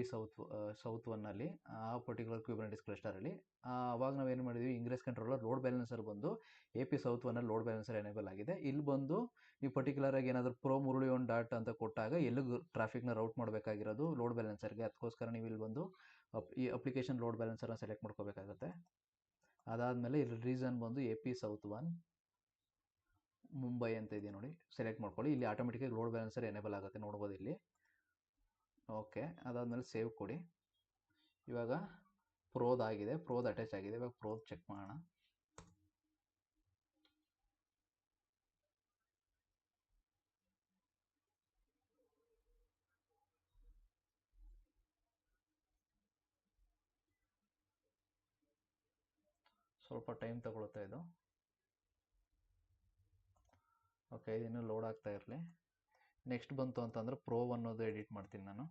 ಸೌತ್ 1ಅಲ್ಲಿ, ಆ ಪರ್ಟಿಕ್ಯುಲರ್ ಕ್ಯೂಬರ್ನೆಟಿಸ್ ಕ್ಲಸ್ಟರಲ್ಲಿ. ಆವಾಗ ನಾವೇನು ಮಾಡಿದ್ವಿ, ಇಂಗ್ರೆಸ್ ಕಂಟ್ರೋಲರ್ ಲೋಡ್ ಬ್ಯಾಲೆನ್ಸರ್ ಬಂದು AP ಸೌತ್ 1ಅಲ್ಲಿ ಲೋಡ್ ಬ್ಯಾಲೆನ್ಸರ್ ಎನೇಬಲ್ ಆಗಿದೆ. ಇಲ್ಲಿ ಬಂದು ನೀವು ಪರ್ಟಿಕ್ಯುಲರಾಗಿ ಏನಾದರೂ pro-murali.1 ಅಂತ ಕೊಟ್ಟಾಗ ಎಲ್ಲಿಗೆ ಟ್ರಾಫಿಕ್ನ ರೌಟ್ ಮಾಡಬೇಕಾಗಿರೋದು ಲೋಡ್ ಬ್ಯಾಲೆನ್ಸರ್ಗೆ, ಅದಕ್ಕೋಸ್ಕರ ನೀವು ಇಲ್ಲಿ ಬಂದು ಈ ಅಪ್ಲಿಕೇಶನ್ ಲೋಡ್ ಬ್ಯಾಲೆನ್ಸರ್ನ ಸೆಲೆಕ್ಟ್ ಮಾಡ್ಕೋಬೇಕಾಗುತ್ತೆ. ಅದಾದಮೇಲೆ ಇಲ್ಲಿ ರೀಸನ್ ಬಂದು AP ಸೌತ್ 1 ಮುಂಬೈ ಅಂತ ಇದೆ ನೋಡಿ, ಸೆಲೆಕ್ಟ್ ಮಾಡ್ಕೊಳ್ಳಿ. ಇಲ್ಲಿ ಆಟೋಮೆಟಿಕಾಗಿ ಲೋಡ್ ಬ್ಯಾಲೆನ್ಸರ್ ಎನೇಬಲ್ ಆಗುತ್ತೆ, ನೋಡ್ಬೋದು ಇಲ್ಲಿ. ಓಕೆ, ಅದಾದಮೇಲೆ ಸೇವ್ ಕೊಡಿ. ಇವಾಗ ಪ್ರೋದಾಗಿದೆ, ಪ್ರೋದ್ ಅಟ್ಯಾಚ್ ಆಗಿದೆ. ಇವಾಗ ಪ್ರೋದ್ ಚೆಕ್ ಮಾಡೋಣ. ಸ್ವಲ್ಪ ಟೈಮ್ ತಗೊಳುತ್ತೆ ಇದು. ಓಕೆ, ಇದಿನ್ನೂ ಲೋಡ್ ಆಗ್ತಾ ಇರಲಿ. ನೆಕ್ಸ್ಟ್ ಬಂತು ಅಂತಂದರೆ ಪ್ರೋ ಅನ್ನೋದು ಎಡಿಟ್ ಮಾಡ್ತೀನಿ ನಾನು.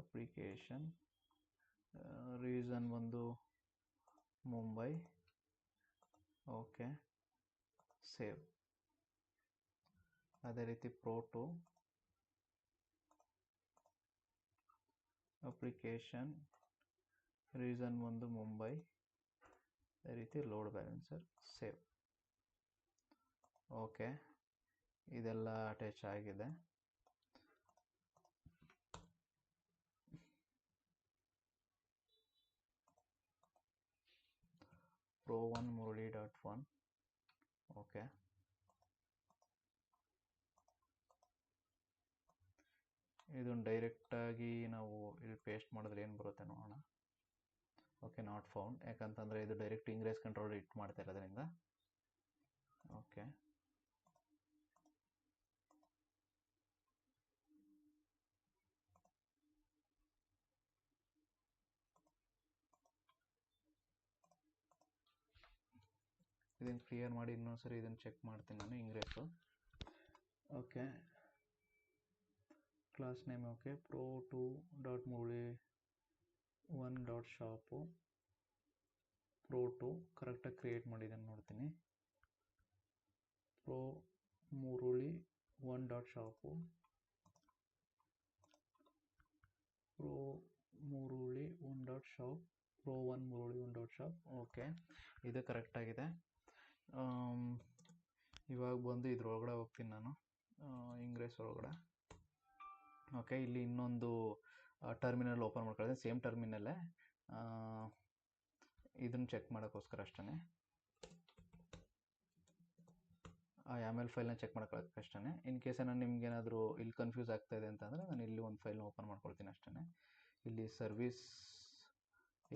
ಅಪ್ಲಿಕೇಶನ್ ರೀಸನ್ ಬಂದು ಮುಂಬೈ. Okay, save. ಅದೇ ರೀತಿ Pro2 ಅಪ್ಲಿಕೇಶನ್ ರೀಸನ್ ಒಂದು ಮುಂಬೈ. ಅದೇ ರೀತಿ ಲೋಡ್ ಬ್ಯಾಲೆನ್ಸರ್, ಸೇವ್. ಓಕೆ, ಇದೆಲ್ಲ ಅಟ್ಯಾಚ್ ಆಗಿದೆ. pro-murali.1. ಓಕೆ, ಇದನ್ನು ಡೈರೆಕ್ಟಾಗಿ ನಾವು ಇಲ್ಲಿ ಪೇಸ್ಟ್ ಮಾಡಿದ್ರೆ ಏನು ಬರುತ್ತೆ ನೋಡೋಣ. ಓಕೆ, ನಾಟ್ ಫೌಂಡ್, ಯಾಕಂತಂದರೆ ಇದು ಡೈರೆಕ್ಟ್ ಇಂಗ್ರೆಸ್ ಕಂಟ್ರೋಲ್ ಇಟ್ ಮಾಡ್ತಾ ಇರೋದ್ರಿಂದ. ಓಕೆ, ಇದನ್ನು ಕ್ಲಿಯರ್ ಮಾಡಿ ಇನ್ನೊಂದ್ಸರಿ ಇದನ್ನು ಚೆಕ್ ಮಾಡ್ತೀನಿ ನಾನು ingress. Okay, class name okay, pro2.murali1.shop pro2 ಕರೆಕ್ಟಾಗಿ ಕ್ರಿಯೇಟ್ ಮಾಡಿದ್ದೀನಿ ನೋಡ್ತೀನಿ. pro-murali1.shop pro-murali1.shop pro-1murali1.shop. ಓಕೆ, ಇದು ಕರೆಕ್ಟಾಗಿದೆ. ಇವಾಗ ಬಂದು ಇದ್ರೊಳಗಡೆ ಹೋಗ್ತೀನಿ ನಾನು, ಇಂಗ್ರೆಸ್ ಒಳಗಡೆ. ಓಕೆ, ಇಲ್ಲಿ ಇನ್ನೊಂದು ಟರ್ಮಿನಲ್ ಓಪನ್ ಮಾಡ್ಕೊಳ್ಳೋದು, ಸೇಮ್ ಟರ್ಮಿನಲ್ಲೇ ಇದನ್ನು ಚೆಕ್ ಮಾಡೋಕ್ಕೋಸ್ಕರ ಅಷ್ಟೇ. ಆ YAML ಫೈಲ್ನ ಚೆಕ್ ಮಾಡ್ಕೊಳ್ಳೋದಕ್ಕೆ ಅಷ್ಟೇ. ಇನ್ ಕೇಸ್ ನಾನು ನಿಮ್ಗೇನಾದರೂ ಇಲ್ಲಿ ಕನ್ಫ್ಯೂಸ್ ಆಗ್ತಾಯಿದೆ ಅಂತಂದರೆ ನಾನು ಇಲ್ಲಿ ಒಂದು ಫೈಲ್ನ ಓಪನ್ ಮಾಡ್ಕೊಳ್ತೀನಿ ಅಷ್ಟೇ. ಇಲ್ಲಿ ಸರ್ವಿಸ್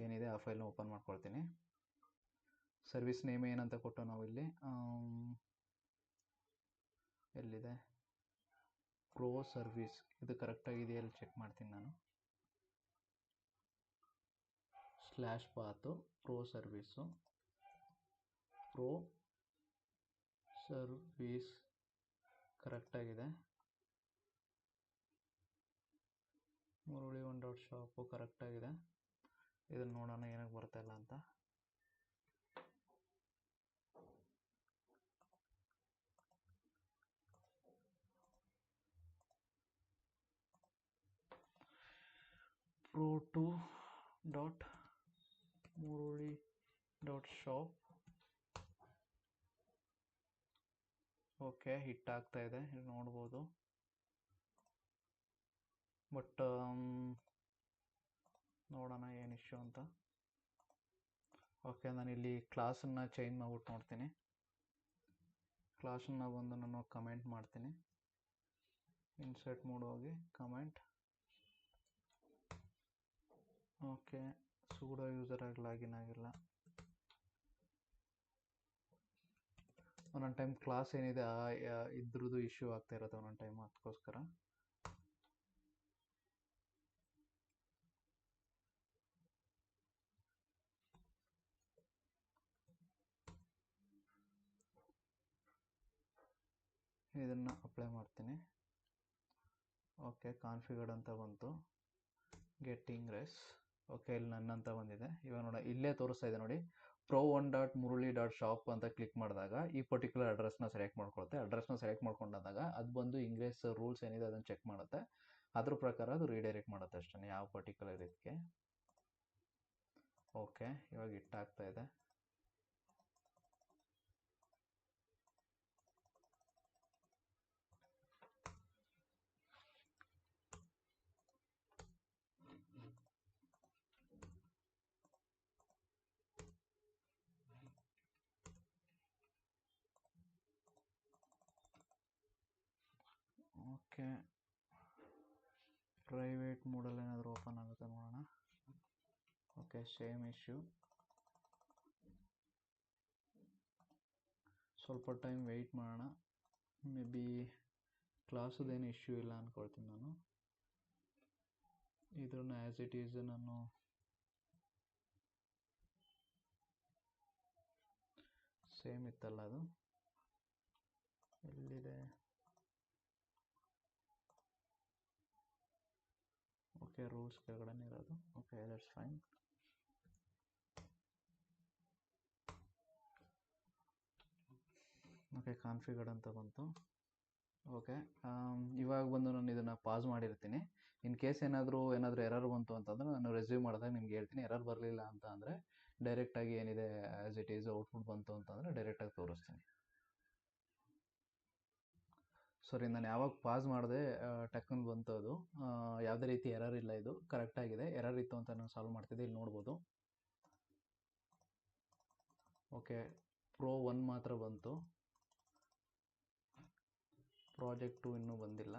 ಏನಿದೆ ಆ ಫೈಲ್ನ ಓಪನ್ ಮಾಡ್ಕೊಳ್ತೀನಿ. ಸರ್ವಿಸ್ ನೇಮ್ ಏನಂತ ಕೊಟ್ಟು ನಾವು ಇಲ್ಲಿ ಎಲ್ಲಿದೆ ಪ್ರೋ ಸರ್ವಿಸ್, ಇದು ಕರೆಕ್ಟಾಗಿದೆಯಲ್ಲ ಚೆಕ್ ಮಾಡ್ತೀನಿ ನಾನು. Slash path pro service, pro service ಕರೆಕ್ಟಾಗಿದೆ. ಮುರುಳಿ ಒನ್ ಡಾಟ್ ಶಾಪು ಕರೆಕ್ಟಾಗಿದೆ. ಇದನ್ನು ನೋಡೋಣ ಏನಕ್ಕೆ ಬರ್ತಾಯಿಲ್ಲ ಅಂತ. Pro two dot Murali dot shop, okay hit ಆಗ್ತಾ ಇದೆ, ಇಲ್ಲಿ ನೋಡ್ಬೋದು. ಬಟ್ ನೋಡೋಣ ಏನು ಇಶ್ಯೂ ಅಂತ. ಓಕೆ, ನಾನಿಲ್ಲಿ ಕ್ಲಾಸನ್ನು ಚೇಂಜ್ ಮಾಡ್ಬಿಟ್ಟು ನೋಡ್ತೀನಿ. ಕ್ಲಾಸನ್ನು ಬಂದು ನಾನು ಕಮೆಂಟ್ ಮಾಡ್ತೀನಿ. ಇನ್ಸರ್ಟ್ ಮೋಡ್ ಹೋಗಿ ಕಮೆಂಟ್. ಓಕೆ, ಸೂಡೋ ಯೂಸರ್ ಆಗಿ ಲಾಗಿನ್ ಆಗಿಲ್ಲ. ಒಂದೊಂದು ಟೈಮ್ ಕ್ಲಾಸ್ ಏನಿದೆ ಇದ್ರದ್ದು ಇಶ್ಯೂ ಆಗ್ತಾ ಇರುತ್ತೆ ಒಂದೊಂದು ಟೈಮ್, ಅದಕ್ಕೋಸ್ಕರ. ಇದನ್ನು ಅಪ್ಲೈ ಮಾಡ್ತೀನಿ. ಓಕೆ, ಕಾನ್ಫಿಗರ್ಡ್ ಅಂತ ಬಂತು, ಗೆಟ್ ಇಂಗ್ರೆಸ್. ಓಕೆ, ಇಲ್ಲಿ ನನ್ನ ಅಂತ ಬಂದಿದೆ. ಇವಾಗ ನೋಡಿ ಇಲ್ಲೇ ತೋರಿಸ್ತಾ ಇದೆ ನೋಡಿ, pro one dot Murali dot shop ಅಂತ ಕ್ಲಿಕ್ ಮಾಡಿದಾಗ ಈ ಪರ್ಟಿಕ್ಯುಲರ್ ಅಡ್ರೆಸ್ನ ಸೆಲೆಕ್ಟ್ ಮಾಡ್ಕೊಳುತ್ತೆ. ಅಡ್ರೆಸ್ನ ಸೆಲೆಕ್ಟ್ ಮಾಡ್ಕೊಂಡಾಗ ಅದು ಬಂದು ಇಂಗ್ರೆಸ್ ರೂಲ್ಸ್ ಏನಿದೆ ಅದನ್ನು ಚೆಕ್ ಮಾಡುತ್ತೆ. ಅದ್ರ ಪ್ರಕಾರ ಅದು ರೀಡೈರೆಕ್ಟ್ ಮಾಡುತ್ತೆ ಅಷ್ಟೇ, ಯಾವ ಪರ್ಟಿಕ್ಯುಲರ್ ಇದಕ್ಕೆ. ಓಕೆ, ಇವಾಗ ಇಟ್ಟಾಗ್ತಾ ಇದೆ. ಓಕೆ, ಪ್ರೈವೇಟ್ ಮೋಡಲ್ಲಿ ಏನಾದರೂ ಓಪನ್ ಆಗುತ್ತೆ ನೋಡೋಣ. Okay, same issue. ಸ್ವಲ್ಪ ಟೈಮ್ ವೆಯ್ಟ್ ಮಾಡೋಣ. ಮೇ ಬಿ ಕ್ಲಾಸದೇನು ಇಶ್ಯೂ ಇಲ್ಲ ಅಂದ್ಕೊಳ್ತೀನಿ ನಾನು. ಇದನ್ನು ಆ್ಯಸ್ ಇಟ್ ಈಸ್ ನಾನು ಸೇಮ್ ಇತ್ತಲ್ಲ ಅದು ಎಲ್ಲಿದೆ. ಓಕೆ, ರೂಲ್ಸ್ ಕೆಳಗಡೆ ಇರೋದು. Okay, that's fine. ಓಕೆ, ಕಾನ್ಫಿಗರ್ಡ್ ಅಂತ ಬಂತು. ಓಕೆ, ಇವಾಗ ಬಂದು ನಾನು ಇದನ್ನು ಪಾಸ್ ಮಾಡಿರ್ತೀನಿ. ಇನ್ ಕೇಸ್ ಏನಾದರೂ ಎರರ್ ಬಂತು ಅಂತಂದರೆ ನಾನು ರೆಸ್ಯೂಮ್ ಮಾಡಿದಾಗ ನಿಮ್ಗೆ ಹೇಳ್ತೀನಿ. ಎರರ್ ಬರಲಿಲ್ಲ ಅಂತ ಅಂದರೆ ಡೈರೆಕ್ಟಾಗಿ ಏನಿದೆ ಆ್ಯಸ್ ಇಟ್ ಈಸ್ ಔಟ್ಪುಟ್ ಬಂತು ಅಂತಂದರೆ ಡೈರೆಕ್ಟಾಗಿ ತೋರಿಸ್ತೀನಿ. ಸಾರಿ, ನಾನು ಯಾವಾಗ ಪಾಸ್ ಮಾಡಿದೆ ಟಕ್ಕನ್ ಬಂತು ಅದು. ಯಾವುದೇ ರೀತಿ ಎರರ್ ಇಲ್ಲ, ಇದು ಕರೆಕ್ಟಾಗಿದೆ. ಎರರ್ ಇತ್ತು ಅಂತ ನಾನು ಸಾಲ್ವ್ ಮಾಡ್ತಿದ್ದೆ, ಇಲ್ಲಿ ನೋಡ್ಬೋದು. ಓಕೆ, ಪ್ರೋ 1 ಮಾತ್ರ ಬಂತು, ಪ್ರಾಜೆಕ್ಟ್ 2 ಇನ್ನೂ ಬಂದಿಲ್ಲ.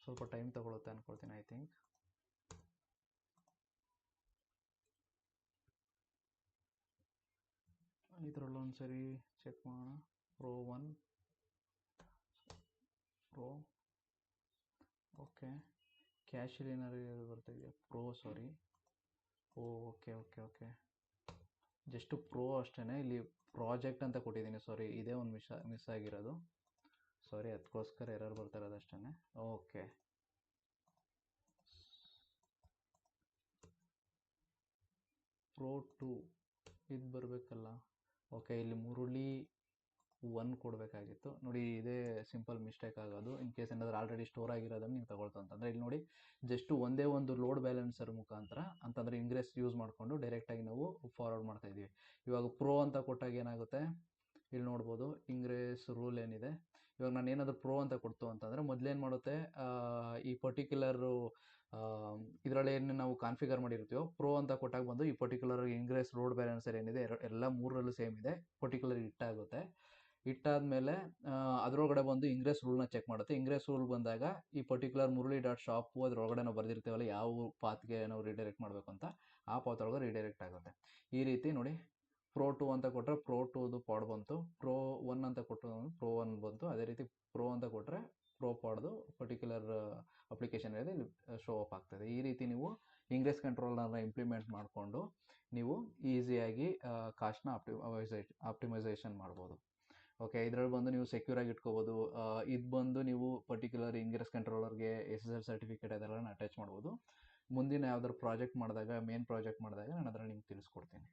ಸ್ವಲ್ಪ ಟೈಮ್ ತಗೊಳುತ್ತೆ ಅಂದ್ಕೊಳ್ತೀನಿ, ಐ ಥಿಂಕ್. ಇದರಲ್ಲೂ ಒಂದು ಸರಿ ಚೆಕ್ ಮಾಡೋಣ. Pro 1 pro. ಓಕೆ, ಕ್ಯಾಶಲ್ಲಿ ಏನಾದ್ರು ಬರ್ತಾಯಿದೆಯಾ? Pro, sorry. Okay okay okay, just pro ಅಷ್ಟೇ. ಇಲ್ಲಿ ಪ್ರಾಜೆಕ್ಟ್ ಅಂತ ಕೊಟ್ಟಿದ್ದೀನಿ, ಸಾರಿ, ಇದೇ ಒಂದು ಮಿಸ್ ಆಗಿರೋದು. ಸಾರಿ, ಅದಕ್ಕೋಸ್ಕರ ಎರರ್ ಬರ್ತಾ ಇರೋದು ಅಷ್ಟೇ. ಓಕೆ, ಪ್ರೋ 2 ಇದು ಬರಬೇಕಲ್ಲ. ಓಕೆ, ಇಲ್ಲಿ ಮುರುಳಿ 1 ಕೊಡಬೇಕಾಗಿತ್ತು ನೋಡಿ. ಇದೇ ಸಿಂಪಲ್ ಮಿಸ್ಟೇಕ್ ಆಗೋದು. ಇನ್ ಕೇಸ್ ಏನಾದರೂ ಆಲ್ರೆಡಿ ಸ್ಟೋರ್ ಆಗಿರೋದನ್ನು ನೀವು ತಗೊಳ್ತು ಅಂತಂದರೆ ಇಲ್ಲಿ ನೋಡಿ, ಜಸ್ಟ್ ಒಂದೇ ಒಂದು ಲೋಡ್ ಬ್ಯಾಲೆನ್ಸರ್ ಮುಖಾಂತರ ಅಂತಂದರೆ ಇಂಗ್ರೆಸ್ ಯೂಸ್ ಮಾಡಿಕೊಂಡು ಡೈರೆಕ್ಟಾಗಿ ನಾವು ಫಾರ್ವರ್ಡ್ ಮಾಡ್ತಾಯಿದ್ದೀವಿ. ಇವಾಗ ಪ್ರೋ ಅಂತ ಕೊಟ್ಟಾಗ ಏನಾಗುತ್ತೆ ಇಲ್ಲಿ ನೋಡ್ಬೋದು, ಇಂಗ್ರೆಸ್ ರೂಲ್ ಏನಿದೆ. ಇವಾಗ ನಾನು ಏನಾದರೂ ಪ್ರೋ ಅಂತ ಕೊಡ್ತು ಅಂತಂದರೆ ಮೊದಲೇನು ಮಾಡುತ್ತೆ, ಈ ಪರ್ಟಿಕ್ಯುಲರು ಇದರಲ್ಲಿ ಏನು ನಾವು ಕಾನ್ಫಿಗರ್ ಮಾಡಿರ್ತೀವೋ ಪ್ರೋ ಅಂತ ಕೊಟ್ಟಾಗ ಬಂದು ಈ ಪರ್ಟಿಕ್ಯುಲರ್ ಇಂಗ್ರೆಸ್ ಲೋಡ್ ಬ್ಯಾಲೆನ್ಸರ್ ಏನಿದೆ ಎಲ್ಲ ಮೂರರಲ್ಲೂ ಸೇಮ್ ಇದೆ, ಪರ್ಟಿಕ್ಯುಲರ್ ಇಟ್ಟಾಗುತ್ತೆ. ಇಟ್ಟಾದಮೇಲೆ ಅದರೊಳಗಡೆ ಬಂದು ಇಂಗ್ರೆಸ್ ರೂಲ್ನ ಚೆಕ್ ಮಾಡುತ್ತೆ. ಇಂಗ್ರೆಸ್ ರೂಲ್ ಬಂದಾಗ ಈ ಪರ್ಟಿಕ್ಯುಲರ್ ಮುರುಳಿ ಡಾಟ್ ಶಾಪು ಅದರೊಳಗಡೆ ನಾವು ಬರೆದಿರ್ತೀವಲ್ಲ ಯಾವ ಪಾತ್ಗೆ ನಾವು ರಿಡೈರೆಕ್ಟ್ ಮಾಡಬೇಕು ಅಂತ, ಆ ಪಾತ್ ಒಳಗೆ ರಿಡೈರೆಕ್ಟ್ ಆಗುತ್ತೆ. ಈ ರೀತಿ ನೋಡಿ ಪ್ರೋ 2 ಅಂತ ಕೊಟ್ಟರೆ ಪ್ರೋ 2ದು ಪಾಡ್ ಬಂತು, ಪ್ರೋ 1 ಅಂತ ಕೊಟ್ಟರೆ ಪ್ರೋ 1 ಬಂತು. ಅದೇ ರೀತಿ ಪ್ರೋ ಅಂತ ಕೊಟ್ಟರೆ ಪ್ರೋ ಪಾಡ್ದು ಪರ್ಟಿಕ್ಯುಲರ್ ಅಪ್ಲಿಕೇಶನ್ ಏನಿದೆ ಇಲ್ಲಿ ಶೋ ಅಪ್ ಆಗ್ತದೆ. ಈ ರೀತಿ ನೀವು ಇಂಗ್ರೆಸ್ ಕಂಟ್ರೋಲರ್ನ ಇಂಪ್ಲಿಮೆಂಟ್ ಮಾಡಿಕೊಂಡು ನೀವು ಈಸಿಯಾಗಿ ಕಾಸ್ಟ್ನ ಆಪ್ಟಿಮೈಸೇಷನ್ ಮಾಡ್ಬೋದು. ಓಕೆ, ಇದರಲ್ಲಿ ಬಂದು ನೀವು ಸೆಕ್ಯೂರಾಗಿ ಇಟ್ಕೋಬೋದು. ಇದು ಬಂದು ನೀವು ಪರ್ಟಿಕ್ಯುಲರ್ ಇಂಗ್ರೆಸ್ ಕಂಟ್ರೋಲರ್ಗೆ SSL ಸರ್ಟಿಫಿಕೇಟ್ ಅದೆಲ್ಲ ಅಟ್ಯಾಚ್ ಮಾಡ್ಬೋದು. ಮುಂದಿನ ಯಾವ್ದಾದ್ರು ಪ್ರಾಜೆಕ್ಟ್ ಮಾಡಿದಾಗ, ಮೇನ್ ಪ್ರಾಜೆಕ್ಟ್ ಮಾಡಿದಾಗ ನಾನು ಅದರಲ್ಲಿ ನಿಮ್ಗೆ ತಿಳಿಸ್ಕೊಡ್ತೀನಿ.